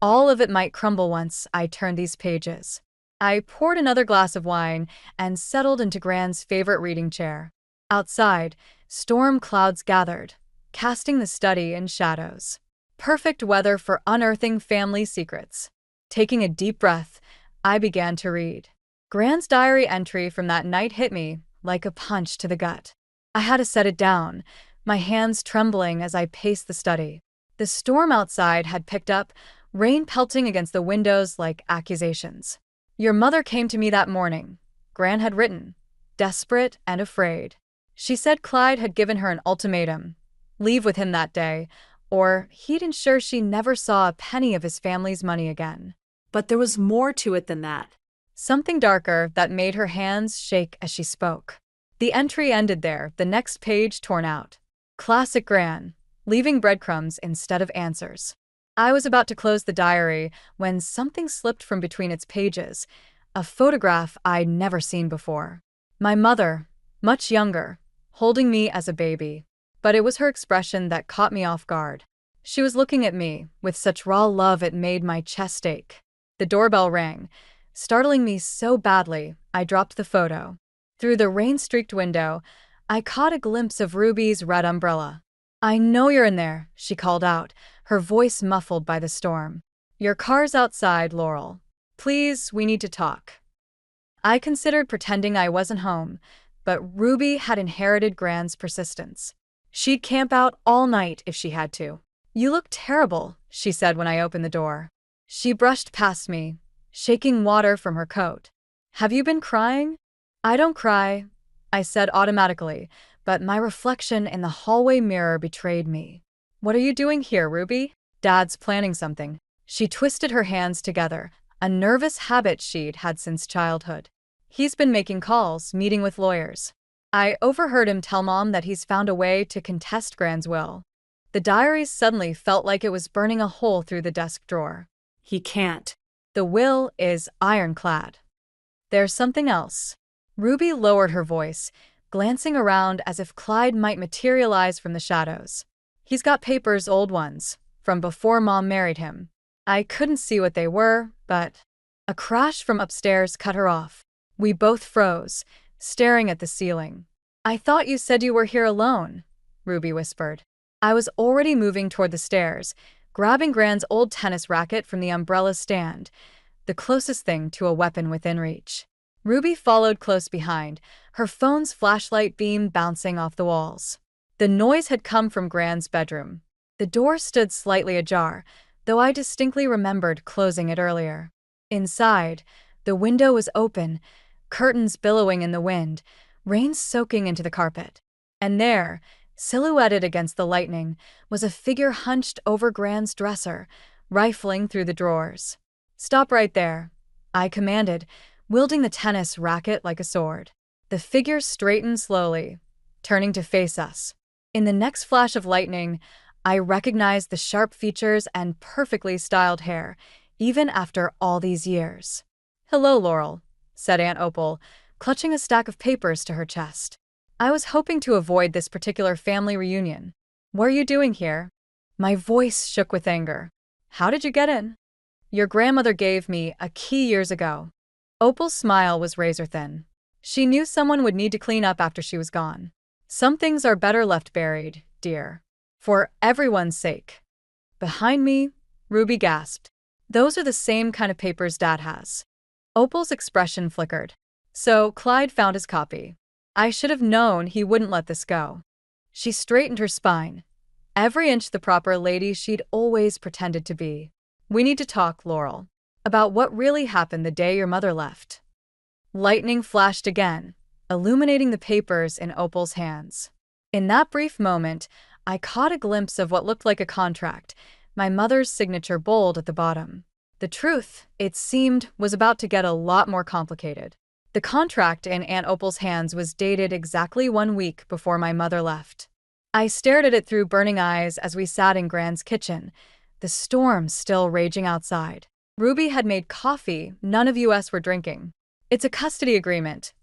all of it might crumble once I turned these pages. I poured another glass of wine and settled into Gran's favorite reading chair. Outside, storm clouds gathered, casting the study in shadows. Perfect weather for unearthing family secrets. Taking a deep breath, I began to read. Gran's diary entry from that night hit me like a punch to the gut. I had to set it down, my hands trembling as I paced the study. The storm outside had picked up, rain pelting against the windows like accusations. Your mother came to me that morning, Gran had written, desperate and afraid. She said Clyde had given her an ultimatum, leave with him that day, or he'd ensure she never saw a penny of his family's money again. But there was more to it than that. Something darker that made her hands shake as she spoke. The entry ended there, the next page torn out. Classic Gran, leaving breadcrumbs instead of answers. I was about to close the diary when something slipped from between its pages, a photograph I'd never seen before. My mother, much younger, holding me as a baby. But it was her expression that caught me off guard. She was looking at me with such raw love it made my chest ache. The doorbell rang, startling me so badly I dropped the photo. Through the rain-streaked window, I caught a glimpse of Ruby's red umbrella. "I know you're in there," she called out, her voice muffled by the storm. "Your car's outside, Laurel. Please, we need to talk." I considered pretending I wasn't home, but Ruby had inherited Gran's persistence. She'd camp out all night if she had to. "You look terrible," she said when I opened the door. She brushed past me, shaking water from her coat. "Have you been crying?" "I don't cry," I said automatically, but my reflection in the hallway mirror betrayed me. "What are you doing here, Ruby?" "Dad's planning something." She twisted her hands together, a nervous habit she'd had since childhood. "He's been making calls, meeting with lawyers. I overheard him tell Mom that he's found a way to contest Gran's will." The diary suddenly felt like it was burning a hole through the desk drawer. He can't. "The will is ironclad. There's something else." Ruby lowered her voice, glancing around as if Clyde might materialize from the shadows. "He's got papers, old ones, from before Mom married him." I couldn't see what they were, but a crash from upstairs cut her off. We both froze, staring at the ceiling. "I thought you said you were here alone," Ruby whispered. I was already moving toward the stairs, grabbing Gran's old tennis racket from the umbrella stand, the closest thing to a weapon within reach. Ruby followed close behind, her phone's flashlight beam bouncing off the walls. The noise had come from Gran's bedroom. The door stood slightly ajar, though I distinctly remembered closing it earlier. Inside, the window was open, curtains billowing in the wind, rain soaking into the carpet. And there, silhouetted against the lightning, was a figure hunched over Gran's dresser, rifling through the drawers. "Stop right there," I commanded, wielding the tennis racket like a sword. The figure straightened slowly, turning to face us. In the next flash of lightning, I recognized the sharp features and perfectly styled hair, even after all these years. "Hello, Laurel," said Aunt Opal, clutching a stack of papers to her chest. "I was hoping to avoid this particular family reunion. What are you doing here?" My voice shook with anger. "How did you get in?" "Your grandmother gave me a key years ago." Opal's smile was razor-thin. "She knew someone would need to clean up after she was gone. Some things are better left buried, dear. For everyone's sake." "Behind me," Ruby gasped. "Those are the same kind of papers Dad has." Opal's expression flickered. "So Clyde found his copy. I should have known he wouldn't let this go." She straightened her spine, every inch the proper lady she'd always pretended to be. "We need to talk, Laurel, about what really happened the day your mother left." Lightning flashed again, illuminating the papers in Opal's hands. In that brief moment, I caught a glimpse of what looked like a contract, my mother's signature bold at the bottom. The truth, it seemed, was about to get a lot more complicated. The contract in Aunt Opal's hands was dated exactly 1 week before my mother left. I stared at it through burning eyes as we sat in Gran's kitchen, the storm still raging outside. Ruby had made coffee none of us were drinking. "It's a custody agreement,"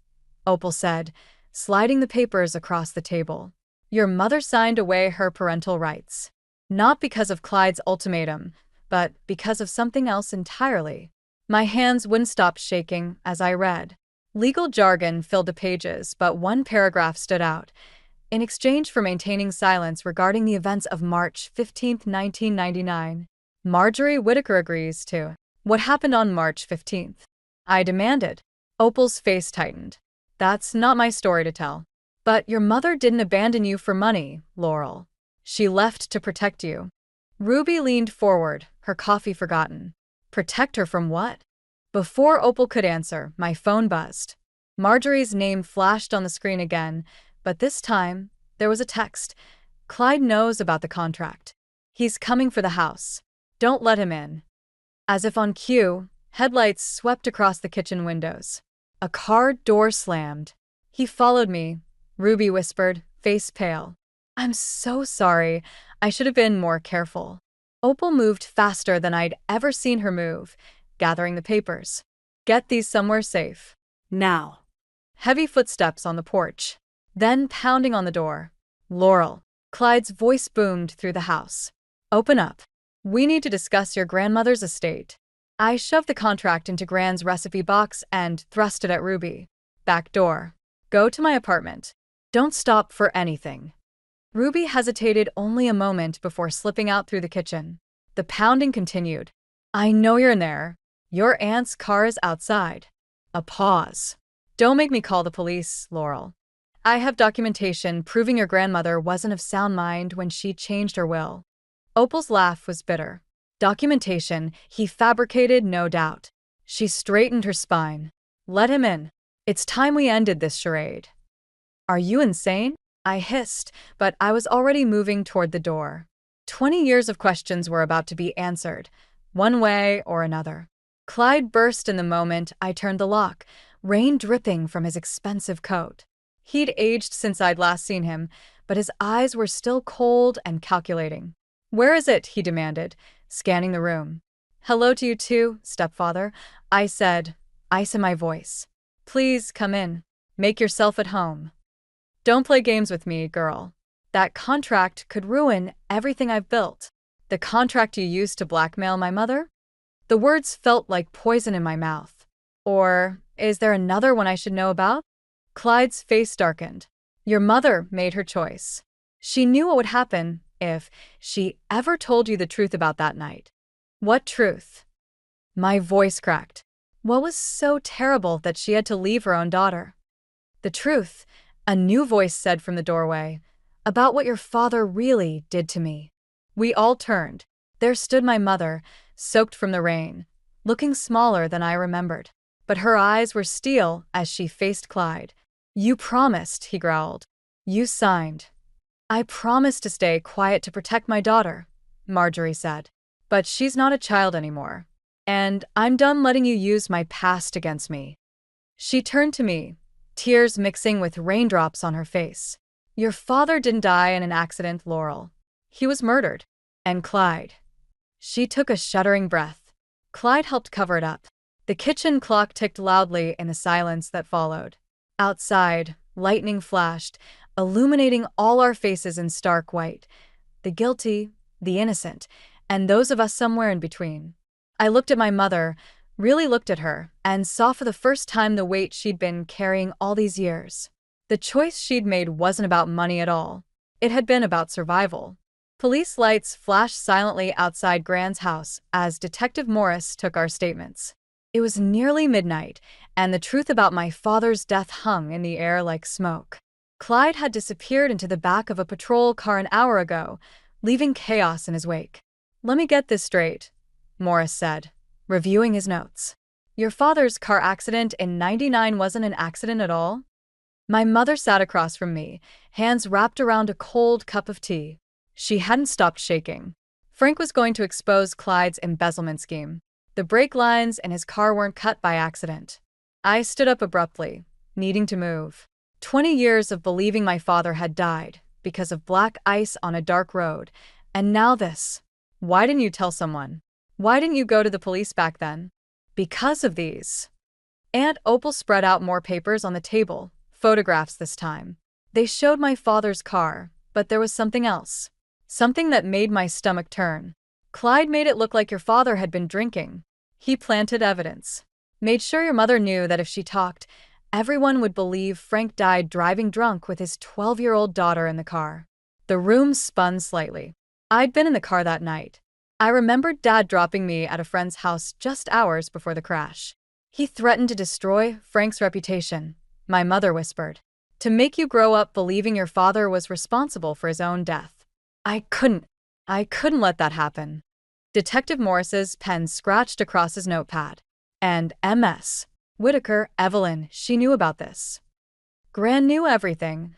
Opal said, sliding the papers across the table. "Your mother signed away her parental rights. Not because of Clyde's ultimatum, but because of something else entirely." My hands wouldn't stop shaking as I read. Legal jargon filled the pages, but one paragraph stood out. "In exchange for maintaining silence regarding the events of March 15, 1999, Marjorie Whittaker agrees to." "What happened on March 15th? I demanded. Opal's face tightened. "That's not my story to tell." "But your mother didn't abandon you for money, Laurel. She left to protect you." Ruby leaned forward, her coffee forgotten. "Protect her from what?" Before Opal could answer, my phone buzzed. Marjorie's name flashed on the screen again, but this time, there was a text. "Clyde knows about the contract. He's coming for the house. Don't let him in." As if on cue, headlights swept across the kitchen windows. A car door slammed. "He followed me," Ruby whispered, face pale. "I'm so sorry. I should have been more careful." Opal moved faster than I'd ever seen her move, gathering the papers. "Get these somewhere safe. Now." Heavy footsteps on the porch. Then pounding on the door. "Laurel." Clyde's voice boomed through the house. "Open up. We need to discuss your grandmother's estate." I shoved the contract into Gran's recipe box and thrust it at Ruby. "Back door. Go to my apartment." Don't stop for anything. Ruby hesitated only a moment before slipping out through the kitchen. The pounding continued. I know you're in there. Your aunt's car is outside. A pause. Don't make me call the police, Laurel. I have documentation proving your grandmother wasn't of sound mind when she changed her will. Opal's laugh was bitter. Documentation he fabricated, no doubt. She straightened her spine. Let him in. It's time we ended this charade. Are you insane? I hissed, but I was already moving toward the door. 20 years of questions were about to be answered, one way or another. Clyde burst in the moment I turned the lock, rain dripping from his expensive coat. He'd aged since I'd last seen him, but his eyes were still cold and calculating. Where is it? He demanded, scanning the room. Hello to you too, stepfather, I said, ice in my voice. Please come in. Make yourself at home. Don't play games with me, girl. That contract could ruin everything I've built. The contract you used to blackmail my mother? The words felt like poison in my mouth. Or is there another one I should know about? Clyde's face darkened. Your mother made her choice. She knew what would happen if she ever told you the truth about that night. What truth? My voice cracked. What was so terrible that she had to leave her own daughter? The truth, a new voice said from the doorway, about what your father really did to me. We all turned. There stood my mother, soaked from the rain, looking smaller than I remembered. But her eyes were steel as she faced Clyde. You promised, he growled. You signed. I promised to stay quiet to protect my daughter, Marjorie said. But she's not a child anymore. And I'm done letting you use my past against me. She turned to me, tears mixing with raindrops on her face. Your father didn't die in an accident, Laurel. He was murdered. And Clyde. She took a shuddering breath. Clyde helped cover it up. The kitchen clock ticked loudly in the silence that followed. Outside, lightning flashed, illuminating all our faces in stark white. The guilty, the innocent, and those of us somewhere in between. I looked at my mother, really looked at her, and saw for the first time the weight she'd been carrying all these years. The choice she'd made wasn't about money at all. It had been about survival. Police lights flashed silently outside Gran's house as Detective Morris took our statements. It was nearly midnight, and the truth about my father's death hung in the air like smoke. Clyde had disappeared into the back of a patrol car an hour ago, leaving chaos in his wake. Let me get this straight, Morris said, reviewing his notes. Your father's car accident in '99 wasn't an accident at all? My mother sat across from me, hands wrapped around a cold cup of tea. She hadn't stopped shaking. Frank was going to expose Clyde's embezzlement scheme. The brake lines in his car weren't cut by accident. I stood up abruptly, needing to move. 20 years of believing my father had died because of black ice on a dark road, and now this. Why didn't you tell someone? Why didn't you go to the police back then? Because of these. Aunt Opal spread out more papers on the table, photographs this time. They showed my father's car, but there was something else. Something that made my stomach turn. Clyde made it look like your father had been drinking. He planted evidence. Made sure your mother knew that if she talked, everyone would believe Frank died driving drunk with his 12-year-old daughter in the car. The room spun slightly. I'd been in the car that night. I remembered Dad dropping me at a friend's house just hours before the crash. He threatened to destroy Frank's reputation, my mother whispered. To make you grow up believing your father was responsible for his own death. I couldn't let that happen. Detective Morris's pen scratched across his notepad. And MS. Whitaker, Evelyn, she knew about this. Gran knew everything,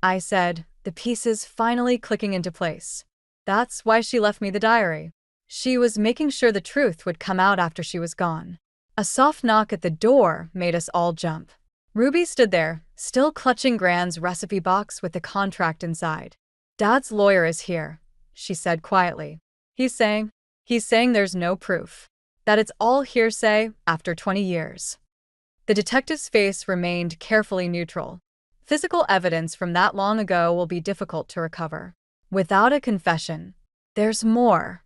I said, the pieces finally clicking into place. That's why she left me the diary. She was making sure the truth would come out after she was gone. A soft knock at the door made us all jump. Ruby stood there, still clutching Gran's recipe box with the contract inside. Dad's lawyer is here, she said quietly. He's saying there's no proof. That it's all hearsay after 20 years. The detective's face remained carefully neutral. Physical evidence from that long ago will be difficult to recover. Without a confession, there's more.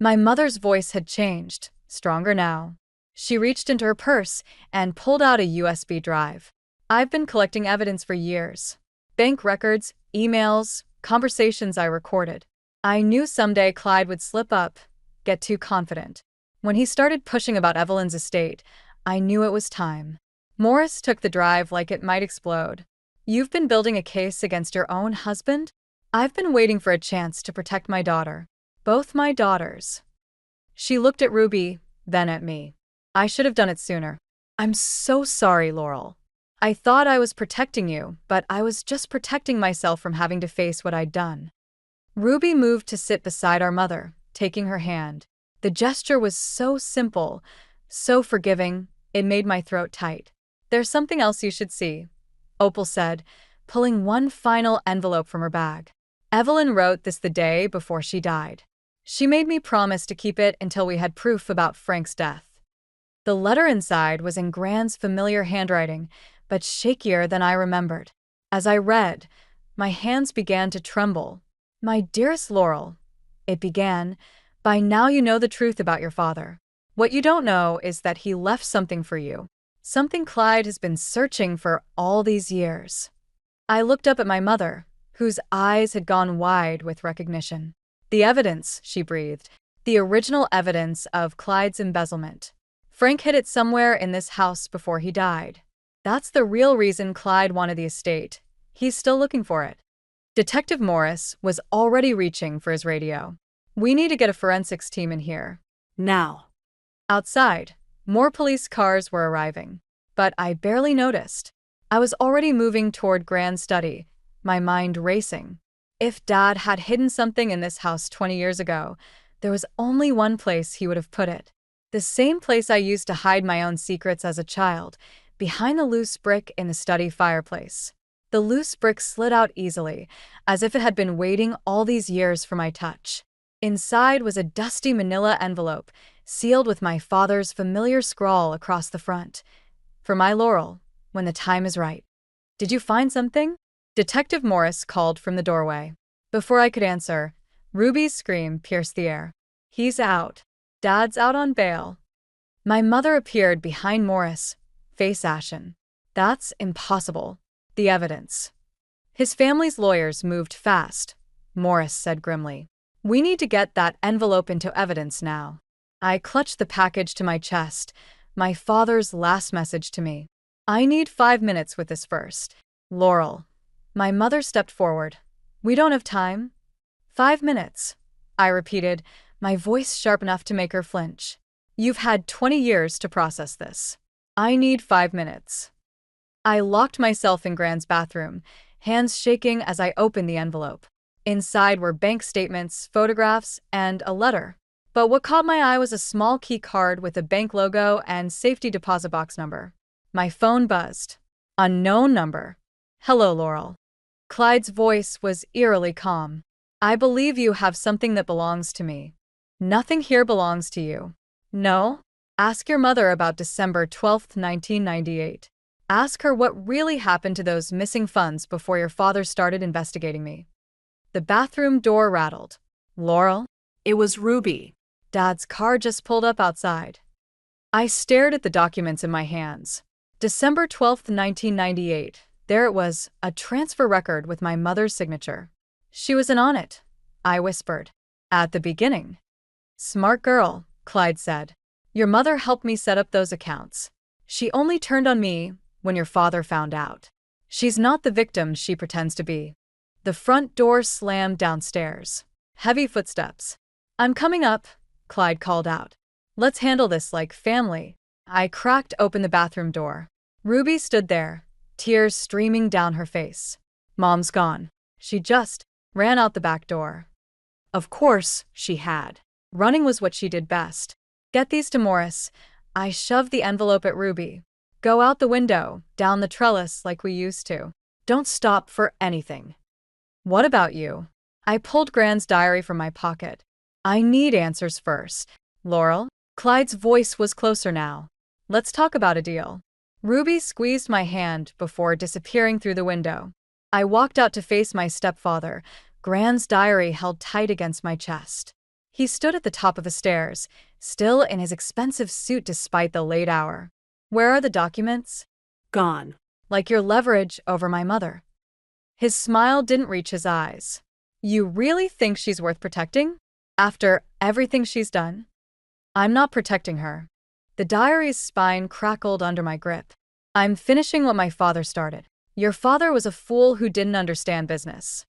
My mother's voice had changed, stronger now. She reached into her purse and pulled out a USB drive. I've been collecting evidence for years. Bank records, emails, conversations I recorded. I knew someday Clyde would slip up, get too confident. When he started pushing about Evelyn's estate, I knew it was time. Morris took the drive like it might explode. You've been building a case against your own husband? I've been waiting for a chance to protect my daughter. Both my daughters. She looked at Ruby, then at me. I should have done it sooner. I'm so sorry, Laurel. I thought I was protecting you, but I was just protecting myself from having to face what I'd done. Ruby moved to sit beside our mother, taking her hand. The gesture was so simple, so forgiving, it made my throat tight. There's something else you should see, Opal said, pulling one final envelope from her bag. Evelyn wrote this the day before she died. She made me promise to keep it until we had proof about Frank's death. The letter inside was in Gran's familiar handwriting, but shakier than I remembered. As I read, my hands began to tremble. My dearest Laurel, it began, by now you know the truth about your father. What you don't know is that he left something for you. Something Clyde has been searching for all these years. I looked up at my mother, whose eyes had gone wide with recognition. The evidence, she breathed, the original evidence of Clyde's embezzlement. Frank hid it somewhere in this house before he died. That's the real reason Clyde wanted the estate. He's still looking for it. Detective Morris was already reaching for his radio. We need to get a forensics team in here. Now. Outside, more police cars were arriving, but I barely noticed. I was already moving toward Gran's study, my mind racing. If Dad had hidden something in this house 20 years ago, there was only one place he would have put it. The same place I used to hide my own secrets as a child, behind the loose brick in the study fireplace. The loose brick slid out easily, as if it had been waiting all these years for my touch. Inside was a dusty manila envelope, sealed with my father's familiar scrawl across the front. For my Laurel, when the time is right. Did you find something? Detective Morris called from the doorway. Before I could answer, Ruby's scream pierced the air. He's out. Dad's out on bail. My mother appeared behind Morris, face ashen. That's impossible. The evidence. His family's lawyers moved fast, Morris said grimly. We need to get that envelope into evidence now. I clutched the package to my chest, my father's last message to me. I need 5 minutes with this first. Laurel. My mother stepped forward. We don't have time. 5 minutes, I repeated, my voice sharp enough to make her flinch. You've had 20 years to process this. I need 5 minutes. I locked myself in Gran's bathroom, hands shaking as I opened the envelope. Inside were bank statements, photographs, and a letter. But what caught my eye was a small key card with a bank logo and safety deposit box number. My phone buzzed. Unknown number. Hello, Laurel. Clyde's voice was eerily calm. I believe you have something that belongs to me. Nothing here belongs to you. No? Ask your mother about December 12th, 1998. Ask her what really happened to those missing funds before your father started investigating me. The bathroom door rattled. Laurel? It was Ruby. Dad's car just pulled up outside. I stared at the documents in my hands. December 12th, 1998. There it was, a transfer record with my mother's signature. She was in on it, I whispered. At the beginning. Smart girl, Clyde said. Your mother helped me set up those accounts. She only turned on me when your father found out. She's not the victim she pretends to be. The front door slammed downstairs. Heavy footsteps. I'm coming up, Clyde called out. Let's handle this like family. I cracked open the bathroom door. Ruby stood there, tears streaming down her face. Mom's gone. She just ran out the back door. Of course, she had. Running was what she did best. Get these to Morris. I shoved the envelope at Ruby. Go out the window, down the trellis like we used to. Don't stop for anything. What about you? I pulled Gran's diary from my pocket. I need answers first. Laurel? Clyde's voice was closer now. Let's talk about a deal. Ruby squeezed my hand before disappearing through the window. I walked out to face my stepfather, Gran's diary held tight against my chest. He stood at the top of the stairs, still in his expensive suit despite the late hour. Where are the documents? Gone. Like your leverage over my mother. His smile didn't reach his eyes. You really think she's worth protecting? After everything she's done? I'm not protecting her. The diary's spine crackled under my grip. I'm finishing what my father started. Your father was a fool who didn't understand business.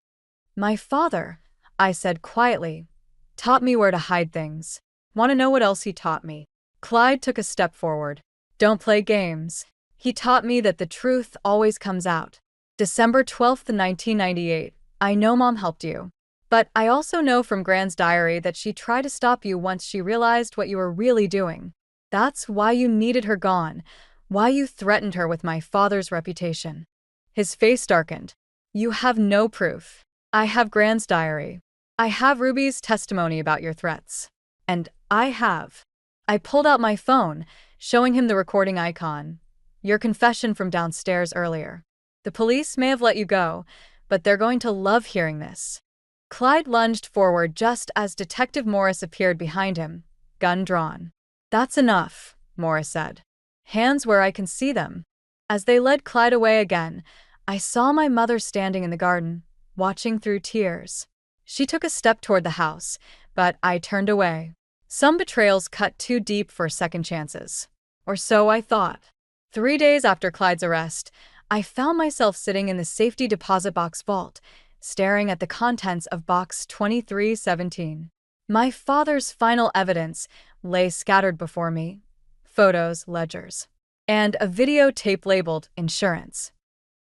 My father, I said quietly, taught me where to hide things. Want to know what else he taught me? Clyde took a step forward. Don't play games. He taught me that the truth always comes out. December 12th, 1998. I know Mom helped you. But I also know from Gran's diary that she tried to stop you once she realized what you were really doing. That's why you needed her gone, why you threatened her with my father's reputation. His face darkened. You have no proof. I have Gran's diary. I have Ruby's testimony about your threats. And I have. I pulled out my phone, showing him the recording icon. Your confession from downstairs earlier. The police may have let you go, but they're going to love hearing this. Clyde lunged forward just as Detective Morris appeared behind him, gun drawn. That's enough, Morris said. Hands where I can see them. As they led Clyde away again, I saw my mother standing in the garden, watching through tears. She took a step toward the house, but I turned away. Some betrayals cut too deep for second chances. Or so I thought. 3 days after Clyde's arrest, I found myself sitting in the safety deposit box vault, staring at the contents of box 2317. My father's final evidence lay scattered before me. Photos, ledgers, and a videotape labeled insurance.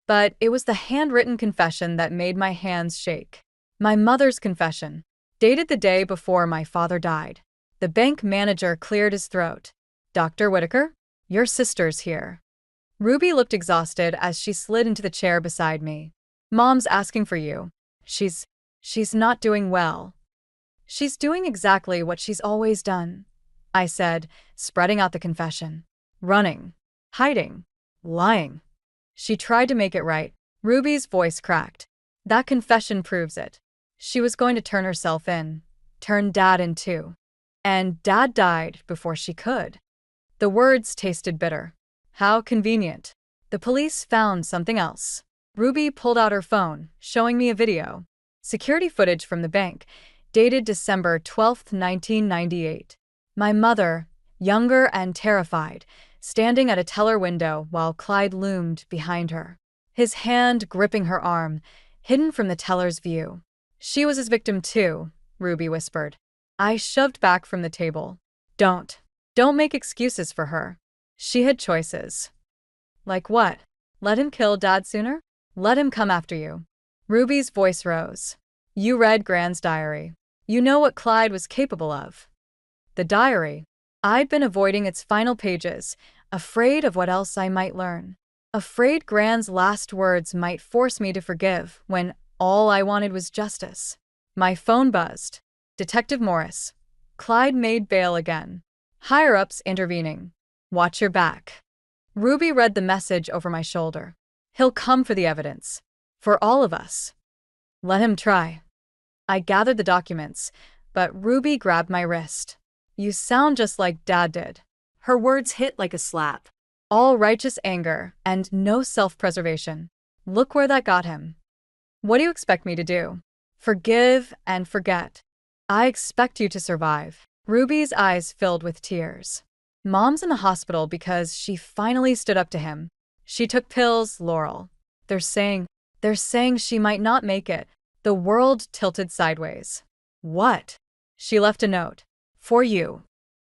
But it was the handwritten confession that made my hands shake. My mother's confession, dated the day before my father died. The bank manager cleared his throat. Dr. Whitaker, your sister's here. Ruby looked exhausted as she slid into the chair beside me. Mom's asking for you. She's not doing well. She's doing exactly what she's always done, I said, spreading out the confession. Running, hiding, lying. She tried to make it right. Ruby's voice cracked. That confession proves it. She was going to turn herself in, turn Dad in too. And Dad died before she could. The words tasted bitter. How convenient. The police found something else. Ruby pulled out her phone, showing me a video. Security footage from the bank, dated December 12th, 1998. My mother, younger and terrified, standing at a teller window while Clyde loomed behind her. His hand gripping her arm, hidden from the teller's view. She was his victim too, Ruby whispered. I shoved back from the table. Don't make excuses for her. She had choices. Like what? Let him kill Dad sooner? Let him come after you. Ruby's voice rose. You read Gran's diary. You know what Clyde was capable of. The diary. I'd been avoiding its final pages, afraid of what else I might learn. Afraid Gran's last words might force me to forgive when all I wanted was justice. My phone buzzed. Detective Morris. Clyde made bail again. Higher-ups intervening. Watch your back. Ruby read the message over my shoulder. He'll come for the evidence. For all of us. Let him try. I gathered the documents, but Ruby grabbed my wrist. You sound just like Dad did. Her words hit like a slap. All righteous anger and no self-preservation. Look where that got him. What do you expect me to do? Forgive and forget. I expect you to survive. Ruby's eyes filled with tears. Mom's in the hospital because she finally stood up to him. She took pills, Laurel. They're saying she might not make it. The world tilted sideways. What? She left a note. For you.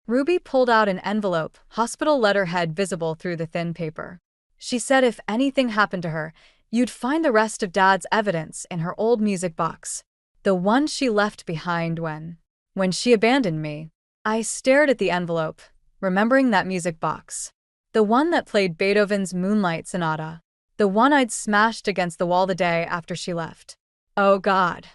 Ruby pulled out an envelope, hospital letterhead visible through the thin paper. She said if anything happened to her, you'd find the rest of Dad's evidence in her old music box. The one she left behind when she abandoned me. I stared at the envelope, remembering that music box. The one that played Beethoven's Moonlight Sonata. The one I'd smashed against the wall the day after she left. Oh God.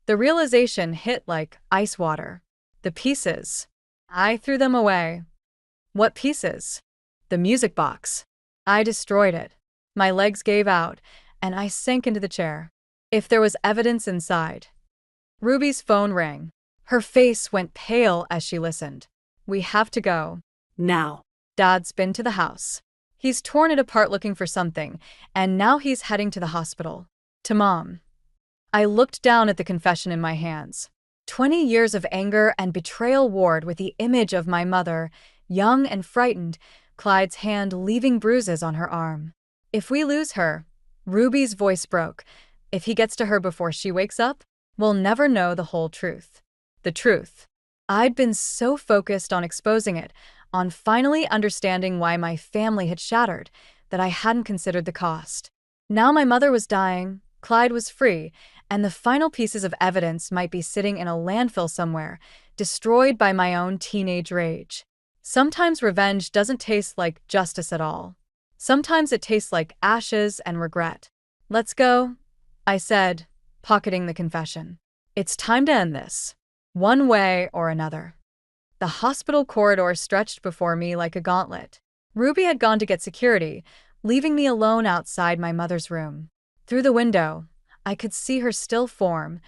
The realization hit like ice water. The pieces. I threw them away. What pieces? The music box. I destroyed it. My legs gave out, and I sank into the chair. If there was evidence inside. Ruby's phone rang. Her face went pale as she listened. We have to go. Now. Dad's been to the house. He's torn it apart looking for something, and now he's heading to the hospital. To Mom. I looked down at the confession in my hands. 20 years of anger and betrayal warred with the image of my mother, young and frightened, Clyde's hand leaving bruises on her arm. If we lose her, Ruby's voice broke. If he gets to her before she wakes up, we'll never know the whole truth. The truth. I'd been so focused on exposing it, on finally understanding why my family had shattered, that I hadn't considered the cost. Now my mother was dying, Clyde was free, and the final pieces of evidence might be sitting in a landfill somewhere, destroyed by my own teenage rage. Sometimes revenge doesn't taste like justice at all. Sometimes it tastes like ashes and regret. Let's go, I said, pocketing the confession. It's time to end this. One way or another. The hospital corridor stretched before me like a gauntlet. Ruby had gone to get security, leaving me alone outside my mother's room. Through the window, I could see her still form,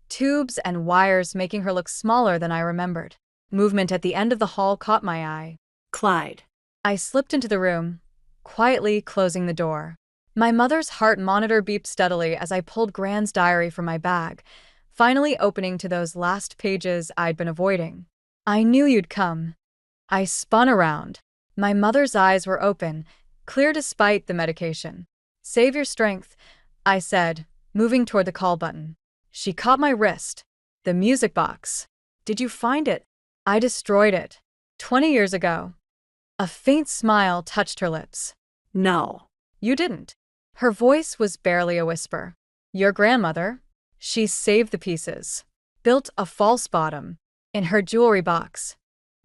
tubes and wires making her look smaller than I remembered. Movement at the end of the hall caught my eye. Clyde. I slipped into the room, quietly closing the door. My mother's heart monitor beeped steadily as I pulled Gran's diary from my bag, finally opening to those last pages I'd been avoiding. I knew you'd come. I spun around. My mother's eyes were open, clear despite the medication. Save your strength, I said, moving toward the call button. She caught my wrist. The music box. Did you find it? I destroyed it. 20 years ago. A faint smile touched her lips. No. You didn't. Her voice was barely a whisper. Your grandmother? She saved the pieces. Built a false bottom. In her jewelry box.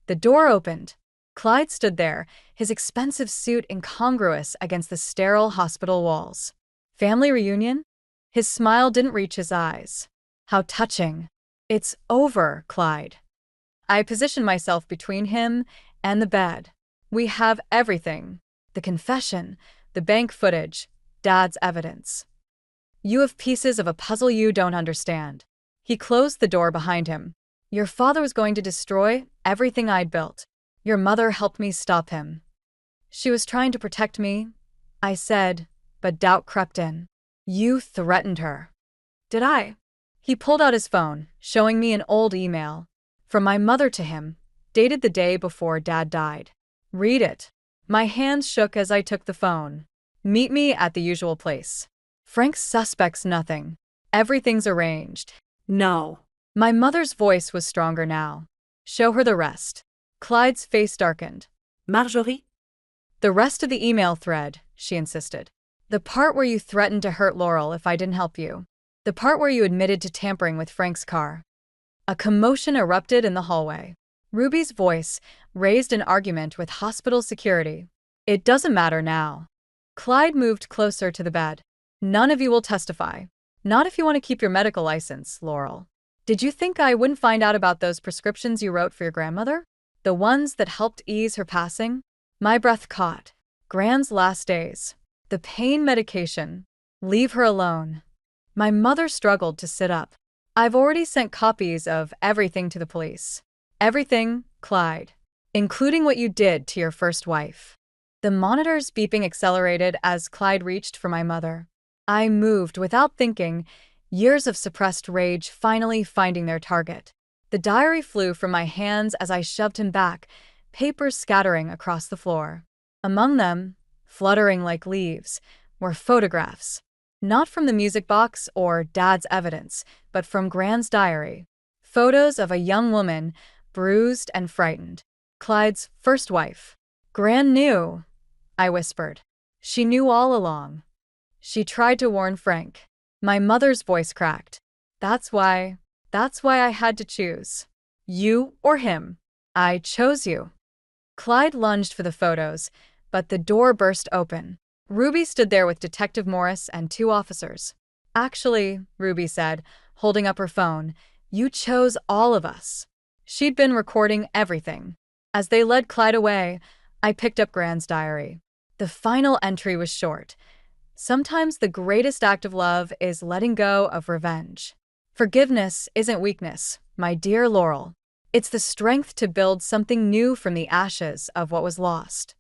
The door opened. Clyde stood there, his expensive suit incongruous against the sterile hospital walls. Family reunion? His smile didn't reach his eyes. How touching. It's over, Clyde. I positioned myself between him and the bed. We have everything. The confession, the bank footage, Dad's evidence. You have pieces of a puzzle you don't understand. He closed the door behind him. Your father was going to destroy everything I'd built. Your mother helped me stop him. She was trying to protect me, I said, but doubt crept in. You threatened her. Did I? He pulled out his phone, showing me an old email. From my mother to him, dated the day before Dad died. Read it. My hands shook as I took the phone. Meet me at the usual place. Frank suspects nothing. Everything's arranged. No. My mother's voice was stronger now. Show her the rest. Clyde's face darkened. Marjorie? The rest of the email thread, she insisted. The part where you threatened to hurt Laurel if I didn't help you. The part where you admitted to tampering with Frank's car. A commotion erupted in the hallway. Ruby's voice raised an argument with hospital security. It doesn't matter now. Clyde moved closer to the bed. None of you will testify. Not if you want to keep your medical license, Laurel. Did you think I wouldn't find out about those prescriptions you wrote for your grandmother? The ones that helped ease her passing? My breath caught. Gran's last days. The pain medication. Leave her alone. My mother struggled to sit up. I've already sent copies of everything to the police. Everything, Clyde. Including what you did to your first wife. The monitor's beeping accelerated as Clyde reached for my mother. I moved without thinking, years of suppressed rage finally finding their target. The diary flew from my hands as I shoved him back, papers scattering across the floor. Among them, fluttering like leaves, were photographs. Not from the music box or Dad's evidence, but from Gran's diary. Photos of a young woman, bruised and frightened. Clyde's first wife. Gran knew, I whispered. She knew all along. She tried to warn Frank. My mother's voice cracked. That's why I had to choose. You or him. I chose you. Clyde lunged for the photos, but the door burst open. Ruby stood there with Detective Morris and 2 officers. Actually, Ruby said, holding up her phone, you chose all of us. She'd been recording everything. As they led Clyde away, I picked up Gran's diary. The final entry was short. Sometimes the greatest act of love is letting go of revenge. Forgiveness isn't weakness, my dear Laurel. It's the strength to build something new from the ashes of what was lost.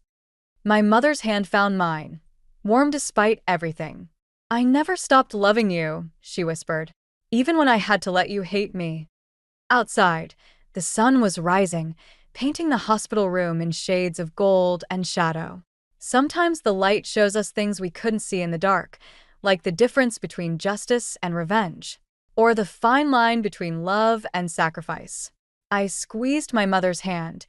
My mother's hand found mine, warm despite everything. I never stopped loving you, she whispered, even when I had to let you hate me. Outside, the sun was rising, painting the hospital room in shades of gold and shadow. Sometimes the light shows us things we couldn't see in the dark, like the difference between justice and revenge, or the fine line between love and sacrifice. I squeezed my mother's hand,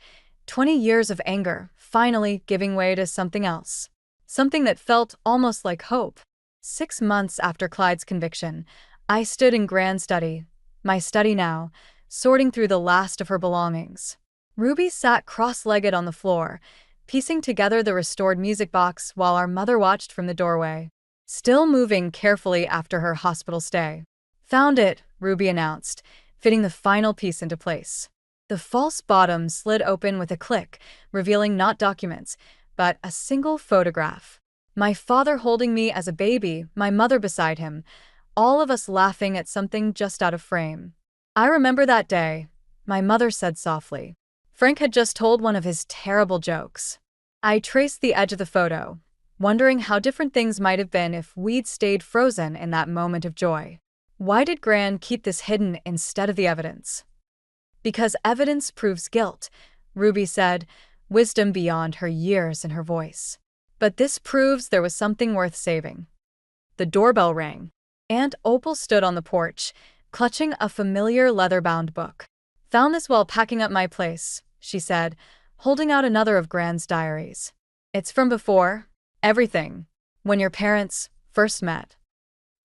20 years of anger finally giving way to something else, something that felt almost like hope. 6 months after Clyde's conviction, I stood in Grand's study, my study now, sorting through the last of her belongings. Ruby sat cross-legged on the floor, piecing together the restored music box while our mother watched from the doorway, still moving carefully after her hospital stay. Found it, Ruby announced, fitting the final piece into place. The false bottom slid open with a click, revealing not documents, but a single photograph. My father holding me as a baby, my mother beside him, all of us laughing at something just out of frame. I remember that day, my mother said softly. Frank had just told one of his terrible jokes. I traced the edge of the photo, wondering how different things might have been if we'd stayed frozen in that moment of joy. Why did Gran keep this hidden instead of the evidence? Because evidence proves guilt, Ruby said, wisdom beyond her years in her voice. But this proves there was something worth saving. The doorbell rang. Aunt Opal stood on the porch, clutching a familiar leather-bound book. Found this while packing up my place, she said, holding out another of Gran's diaries. It's from before, everything, when your parents first met.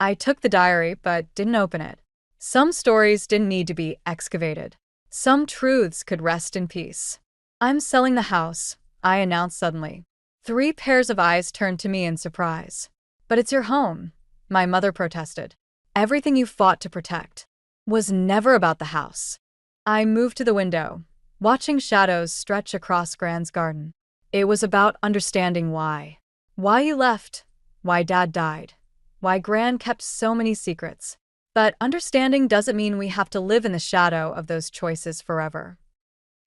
I took the diary but didn't open it. Some stories didn't need to be excavated. Some truths could rest in peace. I'm selling the house, I announced suddenly. 3 pairs of eyes turned to me in surprise. But it's your home, my mother protested. Everything you fought to protect was never about the house. I moved to the window, watching shadows stretch across Gran's garden. It was about understanding why. Why you left, why Dad died, why Gran kept so many secrets. But understanding doesn't mean we have to live in the shadow of those choices forever.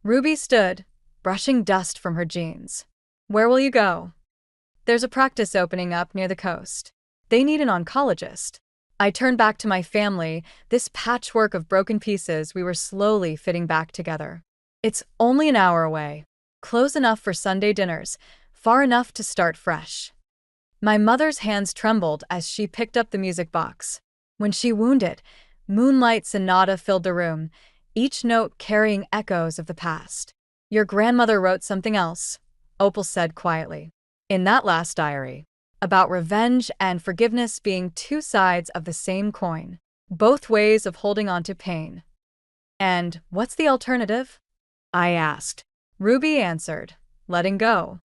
Ruby stood, brushing dust from her jeans. Where will you go? There's a practice opening up near the coast. They need an oncologist. I turned back to my family, this patchwork of broken pieces we were slowly fitting back together. It's only an hour away. Close enough for Sunday dinners, far enough to start fresh. My mother's hands trembled as she picked up the music box. When she wound it, Moonlight Sonata filled the room, each note carrying echoes of the past. Your grandmother wrote something else, Opal said quietly. In that last diary, about revenge and forgiveness being 2 sides of the same coin, both ways of holding on to pain. And what's the alternative? I asked. Ruby answered, letting go.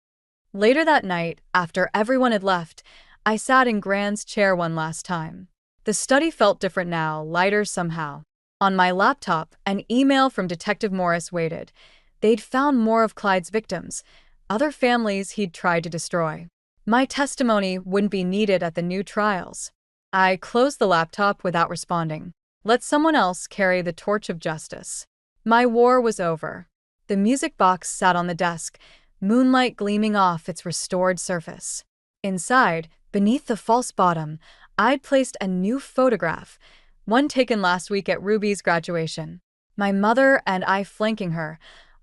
Later that night, after everyone had left, I sat in Gran's chair one last time. The study felt different now, lighter somehow. On my laptop, an email from Detective Morris waited. They'd found more of Clyde's victims, other families he'd tried to destroy. My testimony wouldn't be needed at the new trials. I closed the laptop without responding. Let someone else carry the torch of justice. My war was over. The music box sat on the desk, moonlight gleaming off its restored surface. Inside, beneath the false bottom, I'd placed a new photograph, one taken last week at Ruby's graduation. My mother and I flanking her,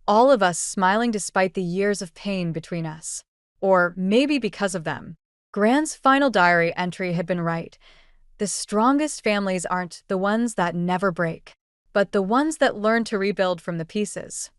all of us smiling despite the years of pain between us. Or maybe because of them. Gran's final diary entry had been right. The strongest families aren't the ones that never break, but the ones that learn to rebuild from the pieces.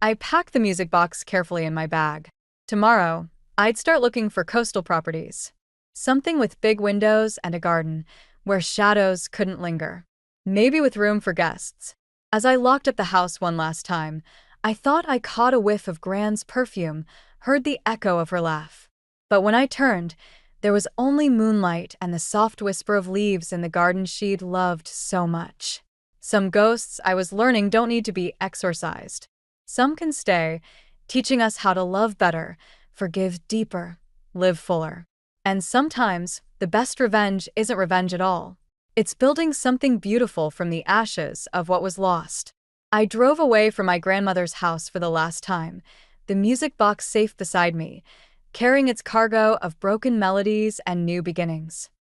I packed the music box carefully in my bag. Tomorrow, I'd start looking for coastal properties. Something with big windows and a garden, where shadows couldn't linger. Maybe with room for guests. As I locked up the house one last time, I thought I caught a whiff of Gran's perfume, heard the echo of her laugh. But when I turned, there was only moonlight and the soft whisper of leaves in the garden she'd loved so much. Some ghosts, I was learning, don't need to be exorcised. Some can stay, teaching us how to love better, forgive deeper, live fuller. And sometimes, the best revenge isn't revenge at all. It's building something beautiful from the ashes of what was lost. I drove away from my grandmother's house for the last time, the music box safe beside me, carrying its cargo of broken melodies and new beginnings.